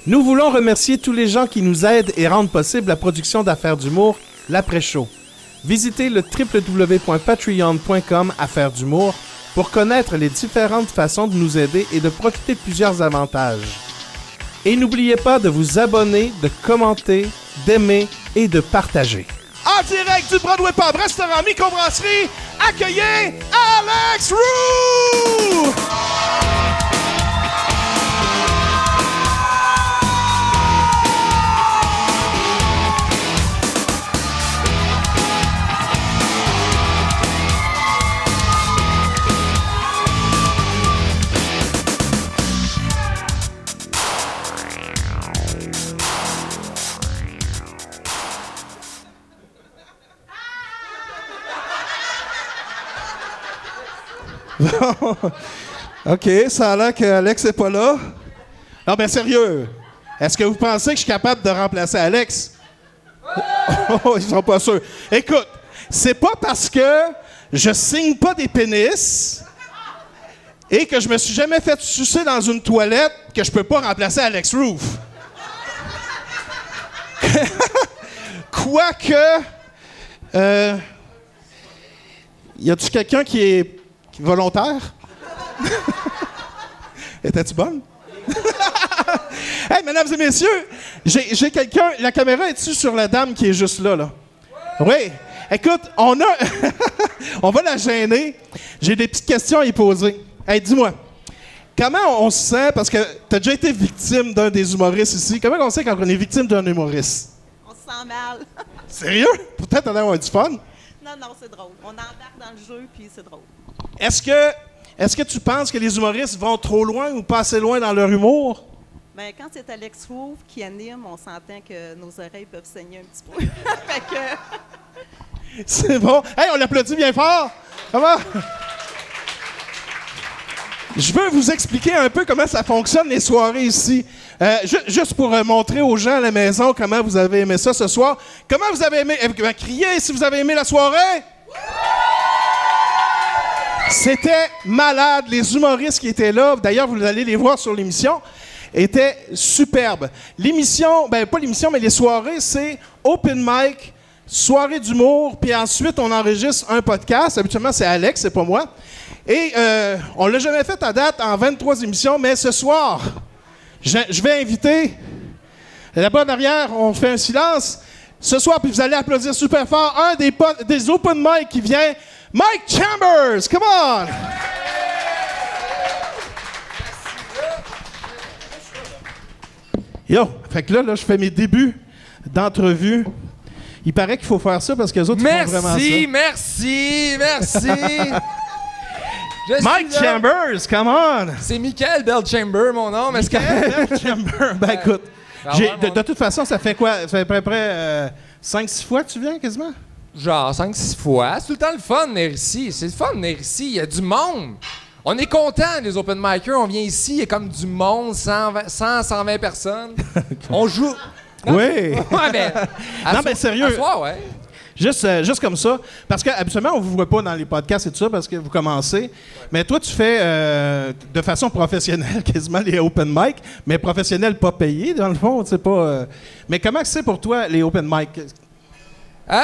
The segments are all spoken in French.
Nous voulons remercier tous les gens qui nous aident et rendent possible la production d'Affaires d'humour, l'après-show. Visitez le www.patreon.com Affaires d'humour pour connaître les différentes façons de nous aider et de profiter de plusieurs avantages. Et n'oubliez pas de vous abonner, de commenter, d'aimer et de partager. En direct du Broadway Pub, restaurant, microbrasserie, accueillez Alex Roux! OK, ça a l'air qu'Alex n'est pas là. Non, mais sérieux, est-ce que vous pensez que je suis capable de remplacer Alex? Oh, ils sont pas sûrs. Écoute, c'est pas parce que je signe pas des pénis et que je me suis jamais fait sucer dans une toilette que je peux pas remplacer Alex Roof. Quoique, y a-tu quelqu'un qui est volontaire? Étais-tu bonne? Hey, mesdames et messieurs, j'ai quelqu'un. La caméra est-tu sur la dame qui est juste là, là? Oui. Écoute, on va la gêner. J'ai des petites questions à y poser. Hey, dis-moi, comment on se sent, parce que t'as déjà été victime d'un des humoristes ici, comment on se sent quand on est victime d'un humoriste? On se sent mal. Sérieux? Peut-être on a avoir du fun? Non, c'est drôle. On embarque dans le jeu, puis c'est drôle. Est-ce que tu penses que les humoristes vont trop loin ou pas assez loin dans leur humour? Bien, quand c'est Alex Roux qui anime, on s'entend que nos oreilles peuvent saigner un petit peu. Fait que... C'est bon. Hey, on l'applaudit bien fort. Comment? Je veux vous expliquer un peu comment ça fonctionne les soirées ici. Juste pour montrer aux gens à la maison comment vous avez aimé ça ce soir. Comment vous avez aimé... criez si vous avez aimé la soirée. C'était malade. Les humoristes qui étaient là, d'ailleurs, vous allez les voir sur l'émission, étaient superbes. L'émission, pas l'émission, mais les soirées, c'est open mic, soirée d'humour, puis ensuite, on enregistre un podcast. Habituellement, c'est Alex, c'est pas moi. Et on l'a jamais fait à date en 23 émissions, mais ce soir, je vais inviter, là-bas en arrière, on fait un silence. Ce soir, puis vous allez applaudir super fort, un des open mic qui vient, Mike Chambers, come on! Yo, fait que là, je fais mes débuts d'entrevue. Il paraît qu'il faut faire ça parce que les autres font vraiment ça. Merci. Mike Chambers, come on! C'est Michael Belchamber, mon nom. Mais Michael Chambers, écoute, de toute façon, ça fait quoi? Ça fait à peu près 5-6 fois que tu viens, quasiment? Genre 5-6 fois. C'est tout le temps le fun de venir ici. C'est le fun de venir ici. Il y a du monde. On est contents, les open micers. On vient ici, il y a comme du monde, 120 personnes. On joue... Non? Oui! Ouais, ben, non, mais sérieux. Soir, ouais. Juste comme ça. Parce qu'habituellement, on ne vous voit pas dans les podcasts et tout ça parce que vous commencez. Ouais. Mais toi, tu fais de façon professionnelle quasiment les open mic, mais professionnel pas payé, dans le fond. C'est pas. Mais comment c'est pour toi, les open mic?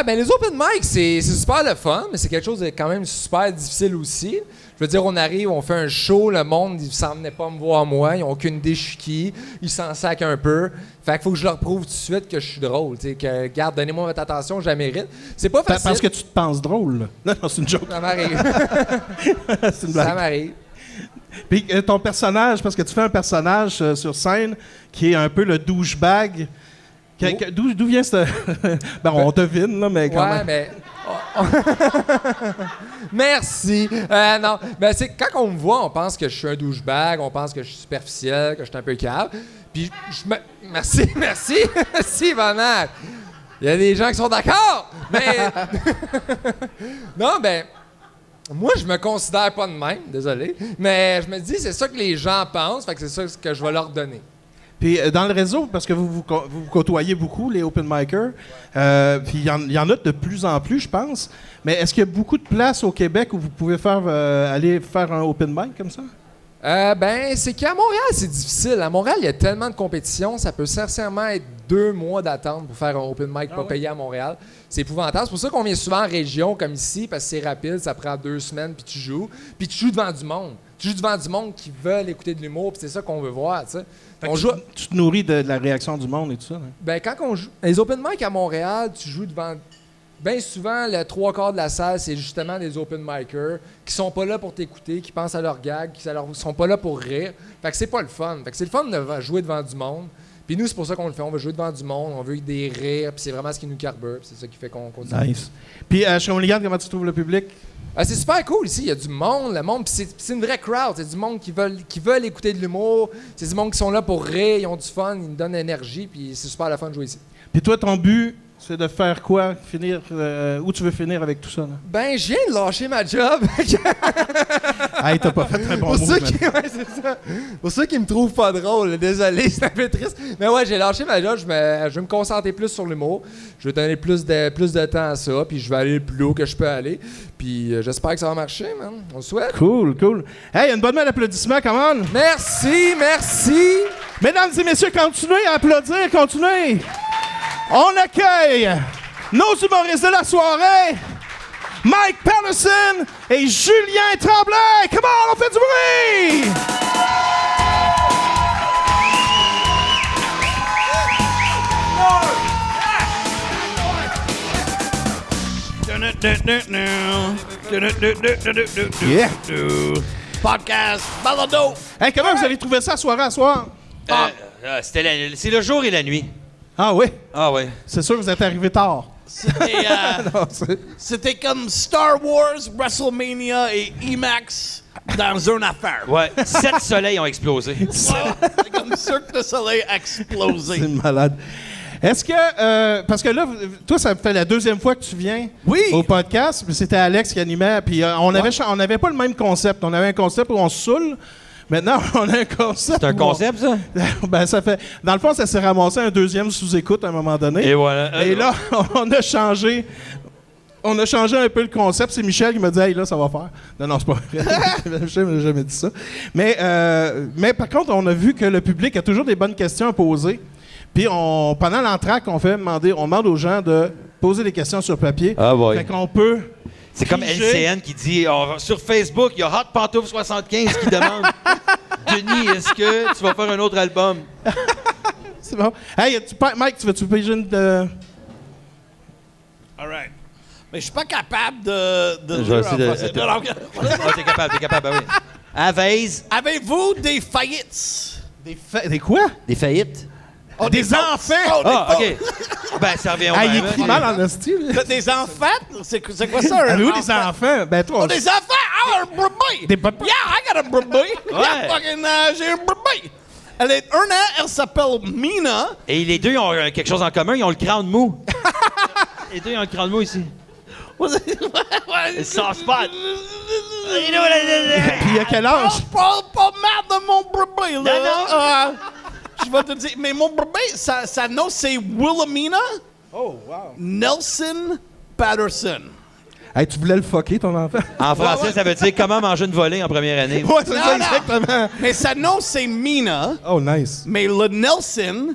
Les open mic, c'est super le fun, mais c'est quelque chose de quand même super difficile aussi. Je veux dire, on arrive, on fait un show, le monde, ils s'en venaient pas me voir moi, ils n'ont aucune idée je suis qui, ils s'en sacent un peu. Fait qu'il faut que je leur prouve tout de suite que je suis drôle, tu sais, que, regarde, donnez-moi votre attention, je la mérite. C'est pas facile. Parce que tu te penses drôle, là. Non, c'est une joke. Ça m'arrive. C'est une blague. Ça m'arrive. Puis ton personnage, parce que tu fais un personnage sur scène qui est un peu le douchebag. D'où vient ce... on devine, là, mais quand même. Mais... Merci. Non, c'est quand on me voit, on pense que je suis un douchebag, on pense que je suis superficiel, que je suis un peu cave. Puis Merci, Vanal. Il y a des gens qui sont d'accord, mais... Non, moi, je me considère pas de même, désolé, mais je me dis, c'est ça que les gens pensent, fait que c'est ça que je vais leur donner. Puis dans le réseau, parce que vous côtoyez beaucoup, les open micers, puis il y en a de plus en plus, je pense. Mais est-ce qu'il y a beaucoup de places au Québec où vous pouvez aller faire un open mic comme ça? C'est qu'à Montréal, c'est difficile. À Montréal, il y a tellement de compétition, ça peut sincèrement être 2 mois d'attente pour faire un open mic pas payé à Montréal. C'est épouvantable. C'est pour ça qu'on vient souvent en région, comme ici, parce que c'est rapide, ça prend 2 semaines, puis tu joues. Puis tu joues devant du monde. Tu joues devant du monde qui veulent écouter de l'humour, puis c'est ça qu'on veut voir, tu sais. Tu te nourris de la réaction du monde et tout ça. Hein? Quand on joue... Les open mic à Montréal, tu joues devant... Bien souvent, le 3/4 de la salle, c'est justement des open micers qui sont pas là pour t'écouter, qui pensent à leur gag, qui sont pas là pour rire. Fait que c'est pas le fun. Fait que c'est le fun de jouer devant du monde. Puis nous, c'est pour ça qu'on le fait. On veut jouer devant du monde, on veut des rires, puis c'est vraiment ce qui nous carbure, puis c'est ça qui fait qu'on continue. Nice. Puis, Shawinigan, comment tu trouves le public? C'est super cool ici. Il y a du monde, puis c'est une vraie crowd. C'est du monde qui veulent écouter de l'humour. C'est du monde qui sont là pour rire, ils ont du fun, ils nous donnent l'énergie, puis c'est super le fun de jouer ici. Puis toi, ton but, c'est de faire quoi? Finir où tu veux finir avec tout ça? Là? Je viens de lâcher ma job. Hey, t'as pas fait très bon move. C'est ça. Pour ceux qui me trouvent pas drôle, là, désolé, c'est un peu triste. Mais ouais, j'ai lâché ma job. Je vais me concentrer plus sur l'humour. Je vais donner plus de temps à ça. Puis je vais aller le plus haut que je peux aller. Puis j'espère que ça va marcher, man. On le souhaite. Cool. Hey, une bonne main d'applaudissements, come on! Merci. Mesdames et messieurs, continuez à applaudir, continuez! On accueille nos humoristes de la soirée, Mike Patterson et Julien Tremblay. Come on, on fait du bruit! Yeah! Podcast balado. Hey, comment vous avez trouvé ça soirée à soir? C'est le jour et la nuit. Ah oui? Ah ouais. C'est sûr que vous êtes arrivé tard. C'était comme Star Wars, WrestleMania et IMAX dans une affaire. Ouais. 7 soleils ont explosé. C'est comme Cirque du Soleil explosé. C'est malade. Est-ce que... parce que là, toi, ça fait la 2e fois que tu viens au podcast. C'était Alex qui animait. Puis on avait pas le même concept. On avait un concept où on se saoule. Maintenant, on a un concept. C'est un concept, ça? Ça fait... Dans le fond, ça s'est ramassé un 2e sous-écoute à un moment donné. Et voilà. Et là, on a changé... On a changé un peu le concept. C'est Michel qui m'a dit « Hey, là, ça va faire. » Non, c'est pas vrai. Michel m'a jamais dit ça. Mais par contre, on a vu que le public a toujours des bonnes questions à poser. Puis, pendant l'entracte, on demande aux gens de poser des questions sur papier. Ah, ouais. Fait qu'on peut... C'est comme LCN qui dit sur Facebook, il y a Hot Pantouf 75 qui demande Denis, est-ce que tu vas faire un autre album? C'est bon. Hey, Mike, tu veux-tu payer une de... All right. Mais je suis pas capable de Je vais dire essayer en français. Ah, t'es capable, ben oui. Avez-vous Avez-vous des faillites? Des quoi? des faillites? Oh, des enfants! Ah, OK. Ben, ça revient au Ah, il même. écrit mal en hostie. T'as des enfants? C'est quoi ça? Ah, nous, des enfants. Ben, toi... Oh, des enfants! Ah, un brebis! Des brebis? Yeah, I got a brebis! Yeah, fucking, j'ai un brebis! Elle est 1 an, elle s'appelle Mina. Et les deux ont quelque chose en commun, ils ont le crâne mou. Les deux, ils ont le crâne mou ici. Le soft spot. Puis il a quel âge? Pas mal de mon brebis, là. Non. Je vais te dire, mais mon brebis, sa nom, c'est Wilhelmina. Oh, wow. Nelson Patterson. Hey, tu voulais le fucker, ton enfant? En français, ça veut dire comment manger une volée en première année. Ouais, c'est ça, Non. exactement. Mais sa nom, c'est Mina. Oh, nice. Mais le Nelson,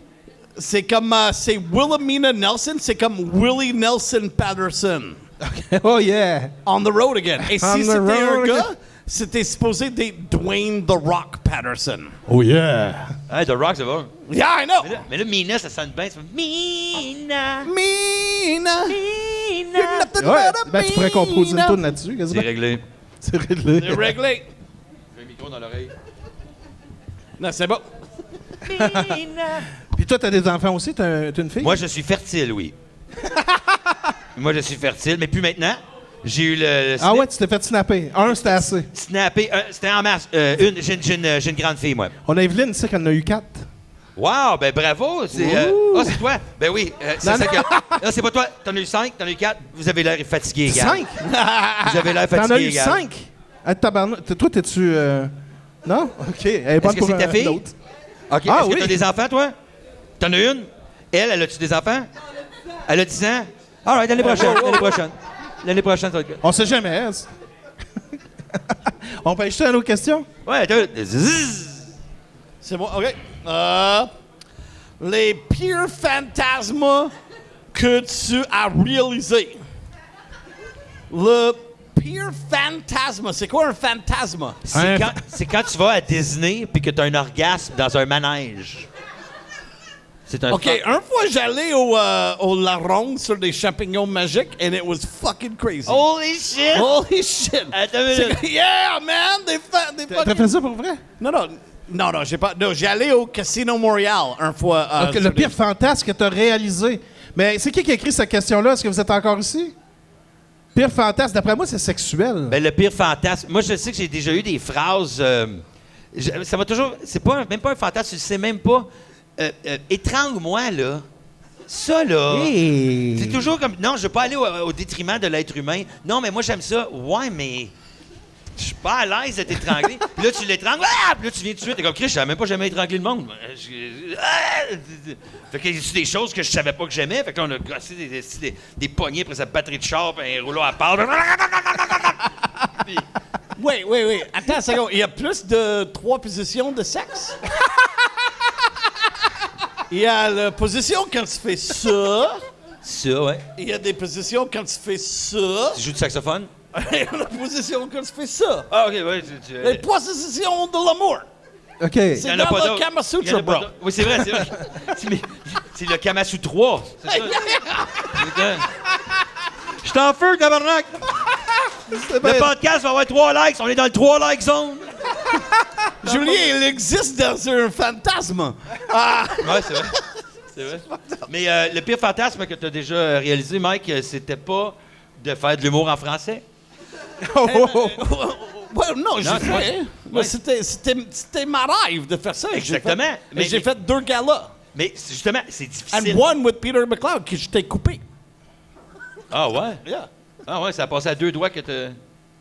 c'est comme, c'est Wilhelmina Nelson, c'est comme Willie Nelson Patterson. Oh, yeah. On the road again. Et On si the c'était un road gars, again. c'était supposé d'être Dwayne The Rock Patterson. Oh, yeah. Hey, The Rock, c'est bon. Yeah, I know. Mais là, Mina, ça sonne bien. Ça fait Mina. Mina. Mina. You're nothing Ouais, but a ben, tu pourrais composer une Mina. tourne là-dessus, C'est quasiment. réglé. C'est réglé. C'est réglé. J'ai un micro dans l'oreille. Non, c'est bon. Puis toi, t'as des enfants aussi? T'as une fille? Moi, je suis fertile, oui. Moi, je suis fertile, mais plus maintenant. J'ai eu le Ah ouais, tu t'es fait snapper. C'était assez. snappé. C'était en masse. J'ai une grande fille, moi. On a Evelyne, tu sais qu'elle en a eu 4. Wow, ben bravo. C'est c'est toi. Ben oui. C'est Non, ça non. que. Non, c'est pas toi. T'en as eu 5, t'en as eu 4. Vous avez l'air fatigué, gars. 5? Vous avez l'air fatigué, T'en as eu gars. 5? Ah, tabarnak. Toi, t'es-tu... Non? OK. Elle est bonne que pour c'est ta fille? l'autre. OK. Ah, Est-ce oui. que t'as des enfants, toi? T'en as une? Elle a-tu des enfants? Elle a 10 ans? All right, l'année prochaine. L'année prochaine, ça va être good. On sait jamais. Hein? On peut ajouter une autre question? Ouais, C'est moi, OK. Les pires fantasmes que tu as réalisés. Le pire fantasme, c'est quoi un fantasme? C'est quand tu vas à Disney puis que tu as un orgasme dans un manège. C'est un OK, une fois j'allais au La Ronde sur des champignons magiques and it was fucking crazy. Holy shit! Holy shit! Attends une minute. Yeah, man! Des T'as fait ça pour vrai? Non, j'ai pas. Non, j'ai allé au Casino Montréal une fois. Ok, le pire fantasme que t'as réalisé. Mais c'est qui a écrit cette question-là? Est-ce que vous êtes encore ici? Pire fantasme, d'après moi, c'est sexuel. Ben, le pire fantasme. Moi, je sais que j'ai déjà eu des phrases. Ça va toujours. C'est pas même pas un fantasme, tu sais même pas. Étrangle-moi, là. Ça, là. Hey. C'est toujours comme. Non, je veux pas aller au détriment de l'être humain. Non, mais moi, j'aime ça. Ouais, mais. Je suis pas à l'aise de t'étrangler. Puis là, tu l'étrangles. Ah! Puis là, tu viens tout de suite. T'es comme, Chris, je savais même pas jamais étranglé le monde. Fait que c'est des choses que je savais pas que j'aimais. Fait que là, on a gossé des poignées après sa batterie de char, puis un rouleau à part. Puis- Oui. Attends une seconde. Il y a plus de 3 positions de sexe? Il y a la position quand tu fais ça. Ça, ouais. Il y a des positions quand tu fais ça. Tu joues du saxophone? Il y a la position quand tu fais ça. Ah, OK, ouais. Les positions de l'amour. OK. C'est Il y en a dans pas le d'autres. Kama Il y en Sutra, a pas bro. d'autres. Oui, c'est vrai. C'est le Kama Sutra 3. C'est ça? Je t'en feu, tabarnak! Le podcast va avoir 3 likes. On est dans le 3 like zone. Julien, il existe dans un fantasme. Ouais, c'est vrai. C'est vrai. Mais le pire fantasme que tu as déjà réalisé, Mike, c'était pas de faire de l'humour en français. Ouais, non, j'ai c'est fait. vrai. Mais c'était ma rêve de faire ça. Exactement. Mais j'ai fait 2 galas. Mais justement, c'est And difficile. one with Peter McLeod que je t'ai coupé. Ah ouais? Yeah. Ah ouais, ça a passé à 2 doigts que tu...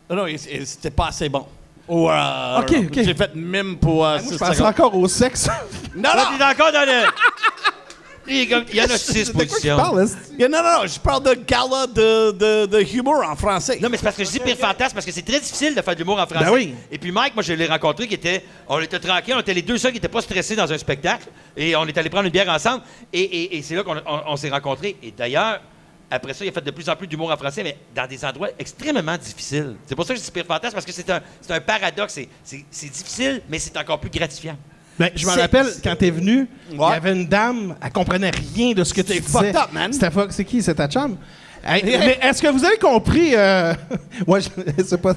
Non, c'était pas assez bon. Ou, OK. J'ai fait mime pour. Moi, je pense encore au sexe. Non, Là, t'es encore dans le... Il y en a 6 De quoi tu positions. parles, est-ce? non, je parle de gala de humour en français. Non, mais c'est parce que je dis pire fantasme, parce que c'est très difficile de faire de l'humour en français. Ben oui. Et puis Mike, moi, je l'ai rencontré, on était tranquilles, on était les deux seuls qui n'étaient pas stressés dans un spectacle, et on est allés prendre une bière ensemble, et c'est là qu'on s'est rencontrés. Et d'ailleurs, après ça, il a fait de plus en plus d'humour en français, mais dans des endroits extrêmement difficiles. C'est pour ça que je dis pire fantasme, parce que c'est un paradoxe. C'est difficile, mais c'est encore plus gratifiant. Ben, je me rappelle, quand t'es venu, il y Ouais. avait une dame, elle comprenait rien de ce que tu C'était disais. fucked up, man. C'est qui? C'est ta chum? Hey, mais est-ce que vous avez compris... Ouais, je sais pas...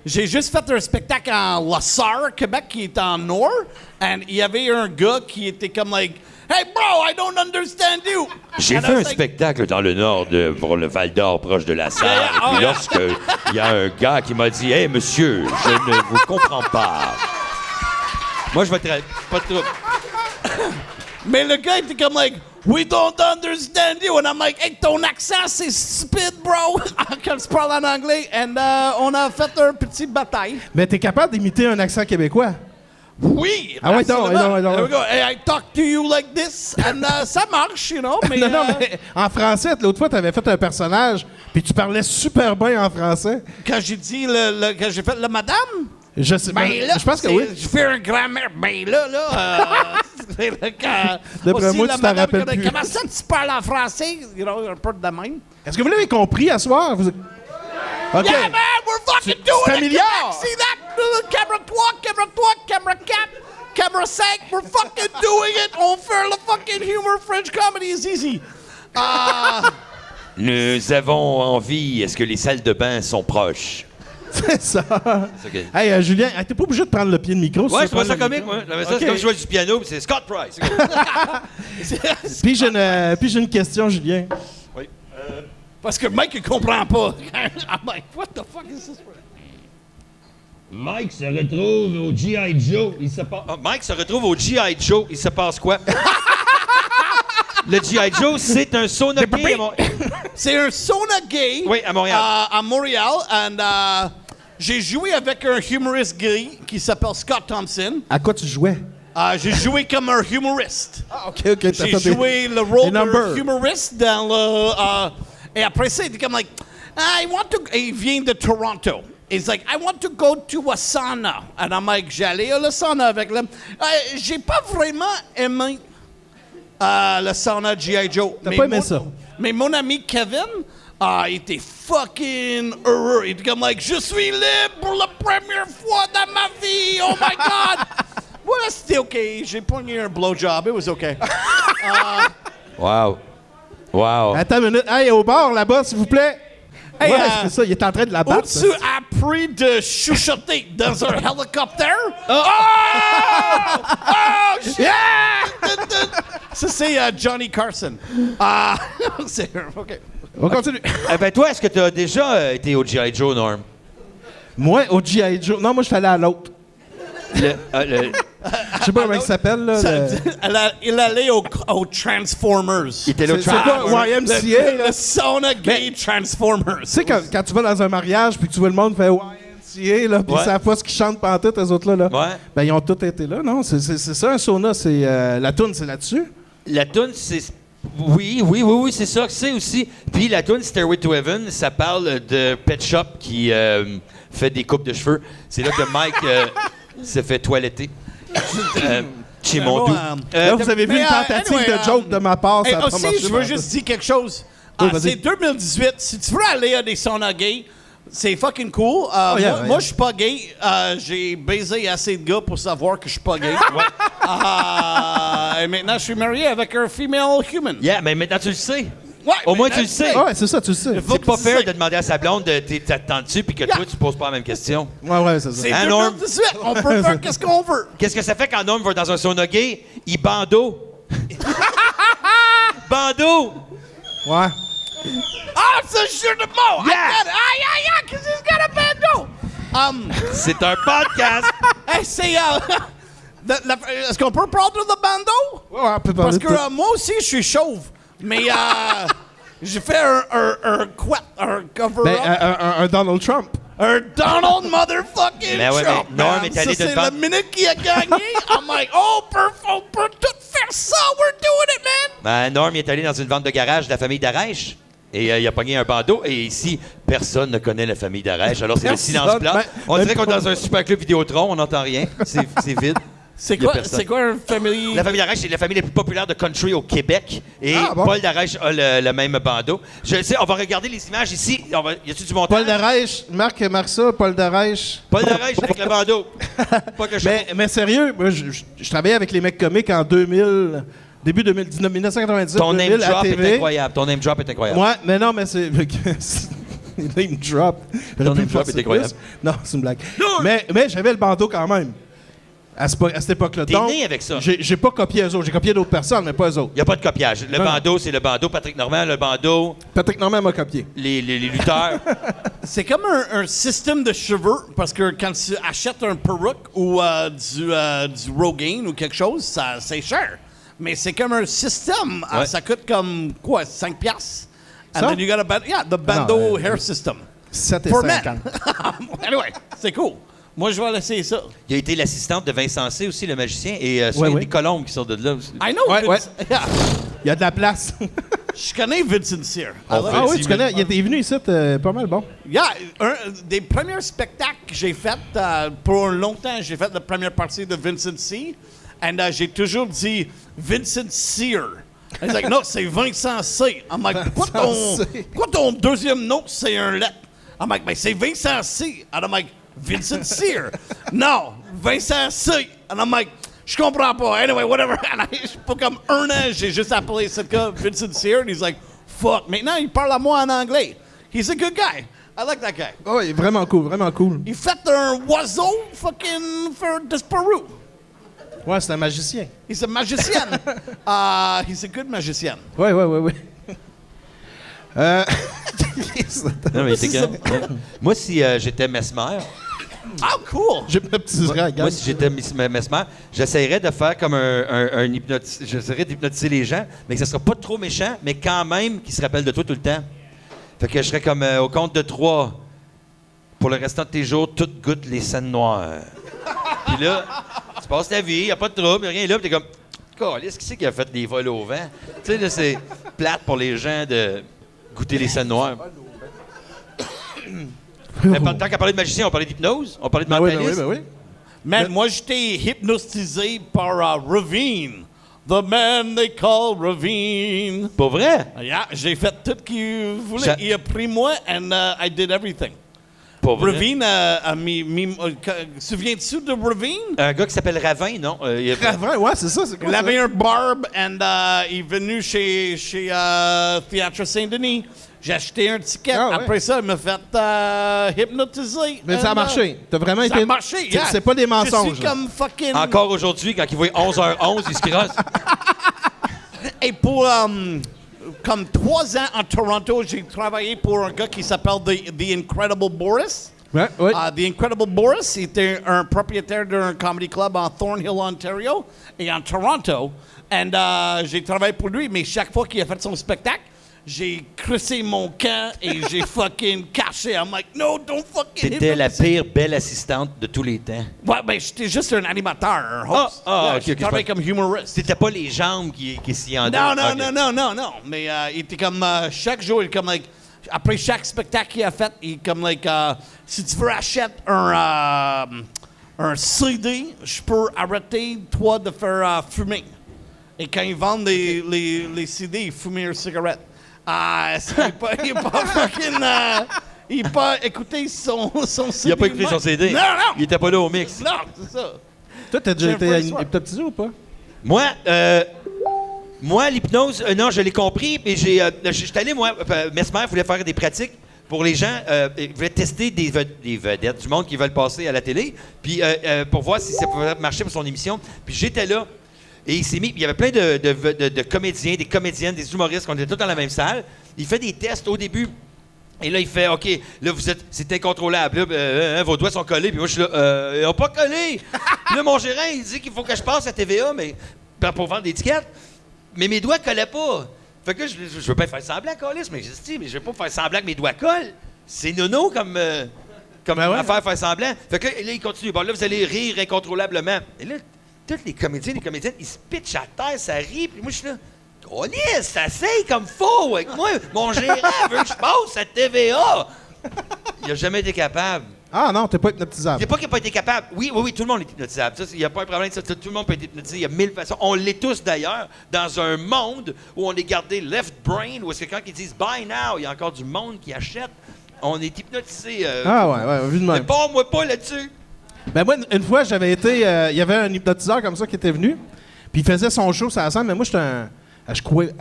J'ai juste fait un spectacle en La Sarre, Québec, qui est en Nord. Et il y avait un gars qui était comme like, "Hey bro, I don't understand you." J'ai And I fait was un like, spectacle dans le nord, pour le Val-d'Or, proche de la Sarre. Yeah, yeah. Et puis lorsque il y a un gars qui m'a dit « Hey, monsieur, je ne vous comprends pas. » Moi, je vais te... Pas de trouble. Mais le gars était comme like, "We don't understand you." And I'm like, "Hey, ton accent, c'est stupide, bro." Quand tu parles en anglais. And on a fait une petite bataille. Mais t'es capable d'imiter un accent québécois? Oui! Ah ouais, donc, absolument. ouais, donc. There we go. Hey, I talk to you like this. And ça marche, you know. Mais, Non, mais en français, l'autre fois, t'avais fait un personnage, puis tu parlais super bien en français. quand j'ai dit quand j'ai fait le madame. Je sais Ben là, je pense que c'est- oui. Je fais un grammaire. Ben là, c'est le cas. D'après Aussi, moi, la tu t'en madame, rappelles comment- plus. Comment ça, tu parles en français? You know, un peu de même. Est-ce que vous l'avez compris à soir? OK. Yeah, man, we're fucking Tu doing it! t'améliores. See that? Caméra 3, caméra 4, caméra 5, we're fucking doing it! On fait le fucking humor French comedy is easy. Nous avons envie. Est-ce que les salles de bain sont proches? C'est ça. OK. Hey, Julien, t'es pas obligé de prendre le pied de micro. si Ouais, tu je trouve veux ça prendre le comique, micro. moi. Ça, OK. c'est comme jouer du piano, puis c'est Scott Price. Puis j'ai une question, Julien. Parce que Mike, il comprend pas. I'm like, what the fuck is this? Mike se retrouve au G.I. Joe. Il se passe. Mike se retrouve au G.I. Joe. Il se passe quoi? Le G.I. Joe, c'est un sauna gay. C'est un sauna gay. Oui, à Montréal. À Montréal. And j'ai joué avec un humoriste gay qui s'appelle Scott Thompson. À quoi tu jouais? J'ai joué comme un humoriste. Ah, OK. T'as J'ai fait joué le rôle des numbers. d'un humoriste dans le... et après ça, il était comme like... Il vient de Toronto. He's like, I want to go to a sauna. And I'm like, j'allais à le sauna avec lui. J'ai pas vraiment aimé le sauna G.I. Joe. T'as pas aimé ça? Mais mon ami Kevin, il était fucking heureux. Il était comme, like, je suis libre pour la première fois dans ma vie. Oh my God. Well, c'était OK. J'ai pogné un blowjob. It was OK. Wow. Wow. Attends une minute. Hey, au bar, là-bas, s'il vous plaît. Hey, Ouais, c'est ça. Il est en train de la battre. Où tu appris de chuchoter dans un hélicoptère? Oh! Shit! Ça, c'est Johnny Carson. C'est... OK. On continue. Eh ben, toi, est-ce que tu as déjà été au G.I. Joe, Norm? Moi, au G.I. Joe. Non, moi, je suis allé à l'autre. Je sais pas comment il s'appelle, là. Il allait au Transformers. Il était là au C'est quoi, YMCA? Le sauna gay Transformers. Tu sais, quand tu vas dans un mariage puis que tu vois le monde faire YMCA, là, puis Ouais. c'est la fois ce qu'ils chantent pendant tout, eux autres là. Ouais. Ben, ils ont tous été là, non? C'est ça, un sauna. C'est la toune, c'est là-dessus? La toune, c'est... Oui, c'est ça que c'est aussi. Puis la toune Stairway to Heaven, ça parle de Pet Shop qui fait des coupes de cheveux. C'est là que Mike se fait toiletter. Chez Mondou. Là, vous avez vu mais, une tentative anyway, de joke de ma part, ça a pas aussi, marché. je veux juste dire quelque chose. Oui, vas-y. C'est 2018. Si tu veux aller à des saunas gays, c'est fucking cool. yeah, Moi, je suis pas gay. J'ai baisé assez de gars pour savoir que je suis pas gay. Et maintenant, je suis marié avec un female human. Yeah, mais maintenant tu le sais. Ouais, Au moins, mais tu le sais. Ouais, c'est ça, tu le sais. C'est pas fair de demander à sa blonde de t'attendre dessus puis que toi, tu poses pas la même question. Ouais, c'est ça. C'est Hein, Norm? 2018. On peut faire qu'est-ce qu'on veut. Qu'est-ce que ça fait quand Norm va dans un sauna gay? Il bandeau. Bandeau! Ouais. Ah, c'est un jeu de mots. Yeah. I get it. Yeah, because he's got a bando. C'est un podcast! Hey, c'est... Est-ce qu'on peut parler de bando? Ouais, on peut parler Parce de que tout. moi aussi, je suis chauve. Mais j'ai fait un cover-up. Ben, un Donald Trump. Un Donald motherfucking Ben ouais, Trump, mais Norm man. est allé Ça, de c'est devant- la minute qu'il a gagné. I'm like, on peut tout faire ça. We're doing it, man. Ben, Norm il est allé dans une vente de garage de la famille Darèche et il a pogné un bandeau. Et ici, personne ne connaît la famille Darèche. Alors, c'est le silence plat. Ben, On ben, dirait qu'on est dans un super club Vidéotron, on n'entend rien. C'est vide. C'est Y a quoi, personne. c'est quoi un family... La famille Darèche, c'est la famille la plus populaire de country au Québec. Et Ah, bon. Paul Darèche a le même bandeau. Je sais, on va regarder les images ici. Y a-tu du montage? Paul Darèche, marque ça, Paul Darèche. Paul Darèche avec le bandeau. Pas que je... Mais sérieux, moi, je travaillais avec les mecs comiques en 2000, début 2019, 1997, Ton name 2000 à drop est TV. incroyable. Ton name drop est incroyable. Ouais, mais non, mais c'est... name drop. Ton name drop est incroyable. Non, c'est une blague. Mais j'avais le bandeau quand même. À cette époque-là. T'es Donc, né avec ça. J'ai pas copié eux autres. J'ai copié d'autres personnes, mais pas eux autres. Il n'y a pas de copiage. Le Non. bandeau, c'est le bandeau. Patrick Normand, le bandeau. Patrick Normand m'a copié. Les lutteurs. C'est comme un système de cheveux, parce que quand tu achètes un perruque ou du Rogaine ou quelque chose, c'est cher. Mais c'est comme un système. Ouais. Ça coûte comme, quoi, 5 piastres? And Ça? then you got the bando Non, hair system. 7 et For 50. men. Anyway, c'est cool. Moi, je vais laisser ça. Il a été l'assistante de Vincent C. aussi, le magicien. Et Ouais, il y a ouais. des colombes qui sortent de là aussi. I know Ouais, Vince- Yeah. Il y a de la place. Je connais Vincent Cyr. On Ah oui, tu connais. Il est venu ici, pas mal bon. Yeah, un des premiers spectacles que j'ai fait, pour longtemps, j'ai fait la première partie de Vincent C. Et j'ai toujours dit Vincent Cyr. He's like, non, c'est Vincent C. I'm like, pourquoi ton deuxième nom, c'est un lettre? I'm like, mais c'est Vincent C. And I'm like, Vincent Cyr. Non, Vincent C. And I'm like, je comprends pas. Anyway, whatever. And pour comme un an, j'ai juste appelé ce gars Vincent Cyr. And he's like, fuck. Maintenant, il parle à moi en anglais. He's a good guy. I like that guy. Oh, il est vraiment cool, vraiment cool. Il fait un oiseau fucking for Disparu. Ouais, c'est un magicien. He's a magician. He's a good magician. Ouais. Non, mais il était quand- Moi, si j'étais Mesmer, Oh, cool. J'ai m'hypnotiserai, moi, regarde. si j'étais Mesmer, j'essaierais de faire comme un hypnotiseur. J'essaierais d'hypnotiser les gens, mais que ce ne sera pas trop méchant, mais quand même qu'ils se rappellent de toi tout le temps. Fait que je serais comme au compte de 3. Pour le restant de tes jours, tout goûte les scènes noires. Puis là, tu passes ta vie, il n'y a pas de trouble, y a rien là, puis t'es comme, qu'est-ce qui c'est qui a fait des vols au vent? Tu sais, là, c'est plate pour les gens de goûter les scènes noires. Tant qu'à parler de magicien, on parlait d'hypnose, on parlait de Ben oui, mentaliste. ben oui. Man, moi, j'étais hypnotisé par Ravine. The man they call Ravine. Pour vrai? Yeah, j'ai fait tout ce qu'il voulait. Ja- Il a pris moi and I did everything. Pour vrai? Ravine souviens-tu de Ravine? Un gars qui s'appelle Ravin, non? Il a- Vrai, ouais, c'est ça. C'est quoi Il ça? avait un barbe and il est venu chez Théâtre Saint-Denis. J'ai acheté un ticket. Ah, ouais. Après ça, il m'a fait hypnotiser. Mais ça a And, marché. T'as vraiment Ça été. a marché, C'est- yeah. C'est pas des Je mensonges. suis là. comme fucking... Encore aujourd'hui, quand il voit 11h11, il se crosse. Et pour comme 3 ans en Toronto, j'ai travaillé pour un gars qui s'appelle The Incredible Boris. Ouais, ouais. The Incredible Boris était un propriétaire d'un comedy club en Thornhill, Ontario, et en Toronto. Et j'ai travaillé pour lui, mais chaque fois qu'il a fait son spectacle, j'ai crissé mon camp et j'ai fucking caché. I'm like, no, don't fucking T'étais la hypnotize. pire belle assistante de tous les temps. Ouais, ben, j'étais juste un animateur, un host. ok, J'ai ok, travaillé je comme humoriste. C'était pas les jambes qui s'y endaient. Non. Mais il était comme chaque jour, il était comme like, après chaque spectacle qu'il a fait, il est comme like si tu veux acheter un CD, je peux arrêter toi de faire fumer. Et quand ils vendent les CD, ils fument une cigarette. Il est pas fucking. Il n'a pas écouté son CD. Il a pas écouté son CD. Non. Il était pas là au mix. Non, c'est ça. Toi, t'as déjà j'ai été un peu hypnotisé ou pas? Moi, l'hypnose, non, je l'ai compris. Et j'étais allé, moi, Mesmer voulait faire des pratiques pour les gens. Il voulait tester des vedettes, du monde qui veulent passer à la télé, puis pour voir si ça pouvait marcher pour son émission. Puis j'étais là. Et il s'est mis. Il y avait plein de comédiens, des comédiennes, des humoristes, qu'on était tous dans la même salle. Il fait des tests au début. Et là, il fait, OK, là, c'est incontrôlable. Là, vos doigts sont collés. Puis moi, je suis là, ils n'ont pas collé. Puis là, mon gérant, il dit qu'il faut que je passe à TVA mais, pour vendre des tickets. Mais mes doigts collaient pas. Fait que là, je veux pas faire semblant, câlisse, mais je dis, mais je vais pas faire semblant que mes doigts collent. C'est nono comme Ben ouais. affaire faire semblant. Fait que là, il continue. Bon, là, vous allez rire incontrôlablement. Et là, tous les comédiens, les comédiennes, ils se pitchent à terre, ça rit. Puis moi, je suis là, câlisse, ça essaye comme faux avec moi. Mon gérant veut que je passe à TVA. Il a jamais été capable. Ah non, t'es pas hypnotisable. C'est pas qu'il n'a pas été capable. Oui, tout le monde est hypnotisable. Il n'y a pas un problème. Ça, tout le monde peut être hypnotisé. Il y a 1000 façons. On l'est tous d'ailleurs dans un monde où on est gardé left brain, où est-ce que quand ils disent buy now, il y a encore du monde qui achète. On est hypnotisé. Ah ouais, vu de Mais même. pas moi pas là-dessus. Ben moi, une fois, j'avais été... il y avait un hypnotiseur comme ça qui était venu, puis il faisait son show sur la scène, mais moi, j'étais un... Je croyais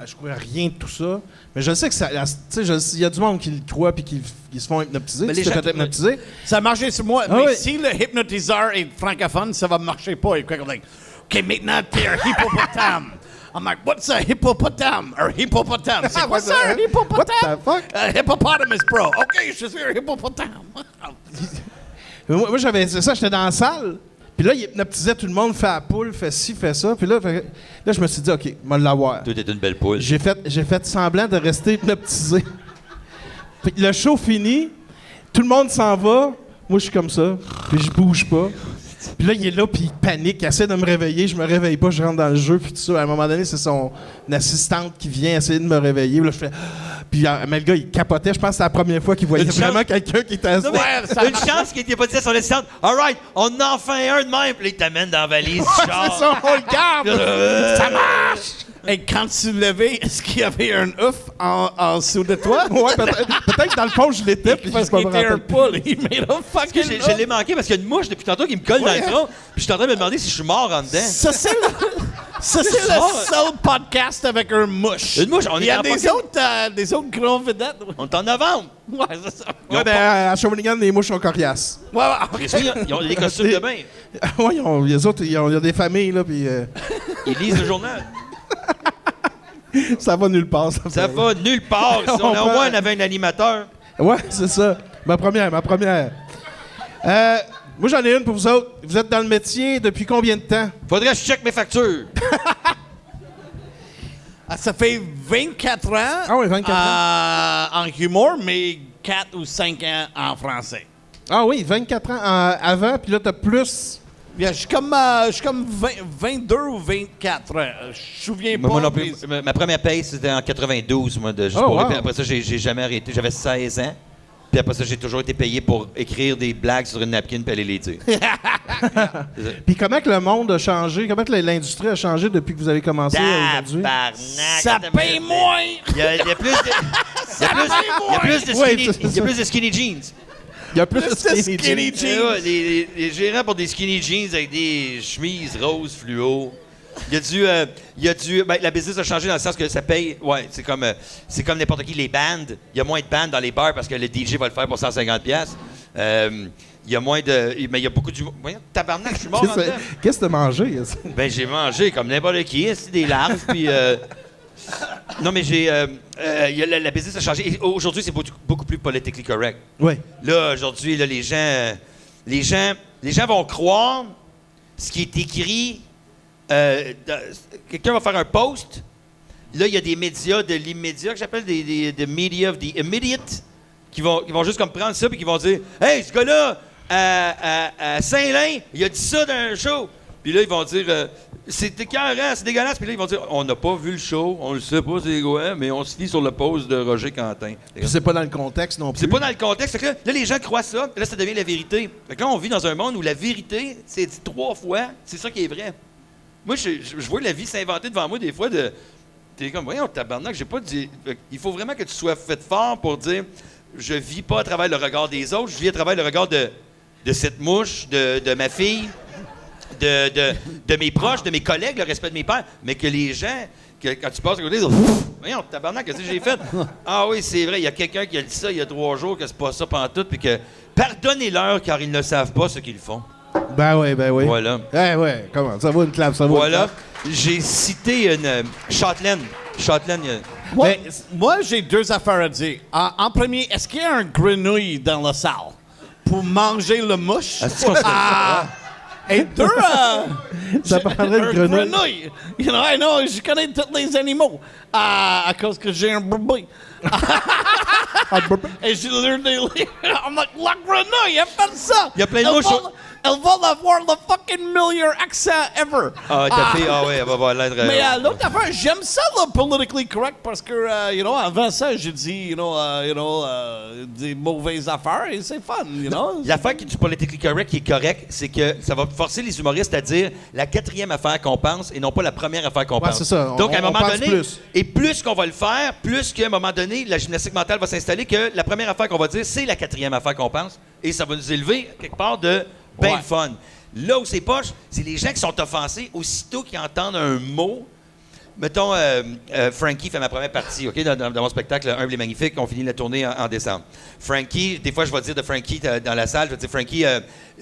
rien de tout ça. Mais je sais que ça... Tu sais, il y a du monde qui le croit puis qui se font hypnotiser. Mais Tu les t'es gens- fait hypnotiser. Ça a marché sur moi. Ah mais oui. si le hypnotiseur est francophone, ça va marcher pas. Il est comme, like, OK, maintenant, t'es un hippopotame. I'm like, what's a hippopotame? Un hippopotame. C'est quoi ça, un What hippopotame? the fuck? Hippopotamus, bro. OK, je suis un hippopotame. Mais moi, j'avais... C'est ça, j'étais dans la salle. Puis là, il hypnotisait tout le monde, fait la poule, fait ci, fait ça. Puis là, je me suis dit, OK, je vais l'avoir. Tout est une belle poule. J'ai fait semblant de rester hypnotisé. Puis le show fini, tout le monde s'en va. Moi, je suis comme ça. Puis je bouge pas. Puis là, il est là, puis il panique, il essaie de me réveiller. Je me réveille pas, je rentre dans le jeu, puis tout ça. À un moment donné, c'est son assistante qui vient essayer de me réveiller. Puis là, je fais... Puis mais le gars, il capotait. Je pense que c'est la première fois qu'il voyait Une vraiment chance- quelqu'un qui était assis. Non, mais une chance qu'il n'ait pas dit à son assistante, all right, on en a enfin un de même. Puis là, il t'amène dans la valise. C'est ça, on le garde! Ça marche! Et quand tu levais, est-ce qu'il y avait un œuf en dessous de toi? Ouais, peut-être que dans le fond, je l'étais, puis Parce je me qu'il était un rappelle. poule. Il made a Parce que fucking je l'ai manqué parce qu'il y a une mouche depuis tantôt qui me colle dans le front. Puis je suis en train de me demander si je suis mort en dedans. Ça, c'est le seul podcast avec un mouche. Une mouche, on Il y est a en des autres grands vedettes. On est en novembre. Ouais, c'est ça. Ouais, ben, à Shawinigan, les mouches sont coriaces. Ouais, Après ça, ils ont des costumes de bain. Ouais, les autres, ils ont des familles, là, puis Ils lisent le journal. ça va nulle part. Ça va nulle part. Si on a au moins avait un animateur. Ouais, c'est ça. Ma première. Moi, j'en ai une pour vous autres. Vous êtes dans le métier depuis combien de temps? Faudrait que je check mes factures. Ça fait 24 ans, Ah oui, 24 en humour, mais 4 ou 5 ans en français. Ah oui, 24 ans avant, puis là, t'as plus... Yeah, je suis comme 22 ou 24 ans. Je me souviens pas. Moi non plus. mais- Ma première paye, c'était en 92, moi, de juste Oh, pour wow. Puis après ça, j'ai jamais arrêté. J'avais 16 ans. Puis après ça, j'ai toujours été payé pour écrire des blagues sur une napkin puis aller les dire. Puis comment que le monde a changé, comment que l'industrie a changé depuis que vous avez commencé aujourd'hui? Tabarnak! Ça paye moins! Il y a plus de... Il y a plus de skinny jeans. Il y a plus de skinny jeans. Ouais, les gérants pour des skinny jeans avec des chemises roses fluo. Ben, la business a changé dans le sens que ça paye. Ouais, c'est comme n'importe qui. Les bandes, il y a moins de bandes dans les bars parce que le DJ va le faire pour 150$. Il y a moins de. Mais il y a beaucoup du. Voyons, tabarnak, je suis mort en dedans. Qu'est-ce que t'as mangé? Ben, j'ai mangé comme n'importe qui, c'est des larves, puis. Non, mais la business a changé. Et aujourd'hui, c'est beaucoup plus politically correct. Oui. Là, aujourd'hui, là, les gens vont croire ce qui est écrit. Quelqu'un va faire un post. Là, il y a des médias de l'immédiat que j'appelle des media of the immediate qui vont juste comme prendre ça puis qui vont dire hey, ce gars-là à Saint-Lin, il a dit ça dans un show. Puis là, ils vont dire c'est écœurant, c'est dégueulasse. Puis là, ils vont dire on n'a pas vu le show, on le sait pas, c'est quoi, mais on se fie sur le post de Roger Quentin. Puis c'est pas dans le contexte non plus. C'est pas dans le contexte. Fait que là, les gens croient ça, là, ça devient la vérité. Fait que là, on vit dans un monde où la vérité, c'est dit 3 fois, c'est ça qui est vrai. Moi, je vois la vie s'inventer devant moi des fois de... T'es comme, voyons, tabarnak, j'ai pas dit... Il faut vraiment que tu sois fait fort pour dire je vis pas à travers le regard des autres, je vis à travers le regard de cette mouche, de ma fille, de mes proches, de mes collègues, le respect de mes pères, mais que les gens, quand tu passes à côté, ils disent voyons, tabarnak, qu'est-ce que j'ai fait? Ah oui, c'est vrai, il y a quelqu'un qui a dit ça il y a 3 jours, que c'est pas ça pantoute, puis que pardonnez-leur car ils ne savent pas ce qu'ils font. Ben oui. Voilà. Ouais, comment? Ça vaut une clap, ça vaut une clap. J'ai cité une Châtelaine. Moi, j'ai 2 affaires à dire. En premier, est-ce qu'il y a un grenouille dans la salle pour manger le mouche? Et 2, ça prendrait une grenouille. You know, je connais tous les animaux à cause que j'ai un bébé. Et j'ai lu des livres. I'm like, la grenouille, elle fait ça. Il y a plein de mouches. Elle va avoir le fucking meilleur accent ever. Elle va avoir l'air... Mais l'autre affaire, j'aime ça, le politically correct, parce que, avant ça, j'ai dit, des mauvaises affaires, et c'est fun, L'affaire qui est du politically correct qui est correct, c'est que ça va forcer les humoristes à dire la 4e affaire qu'on pense et non pas la première affaire qu'on pense. C'est ça. Donc, à un moment donné, plus. Et plus qu'on va le faire, plus qu'à un moment donné, la gymnastique mentale va s'installer que la première affaire qu'on va dire, c'est la 4e affaire qu'on pense, et ça va nous élever quelque part de... le fun. Là où c'est poche, c'est les gens qui sont offensés aussitôt qu'ils entendent un mot. Mettons, Frankie fait ma première partie, OK, dans mon spectacle Humble et Magnifique. On finit la tournée en décembre. Frankie, des fois, je vais dire de Frankie dans la salle, je vais dire, Frankie,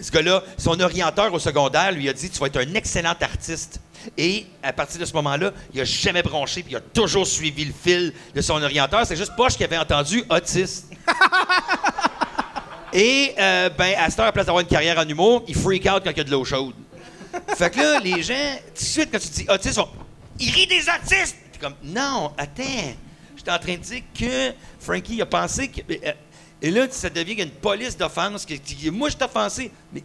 ce gars-là, son orienteur au secondaire lui a dit, tu vas être un excellent artiste. Et à partir de ce moment-là, il n'a jamais bronché, puis il a toujours suivi le fil de son orienteur. C'est juste poche qui avait entendu autiste. Et, à cette heure, à place d'avoir une carrière en humour, il freak out quand il y a de l'eau chaude. Fait que là, les gens, tout de suite, quand tu dis autistes, ils rient des autistes! T'es comme, non, attends. J'étais en train de dire que Frankie a pensé que... et là, ça devient une police d'offense. Moi, je suis offensé. Mais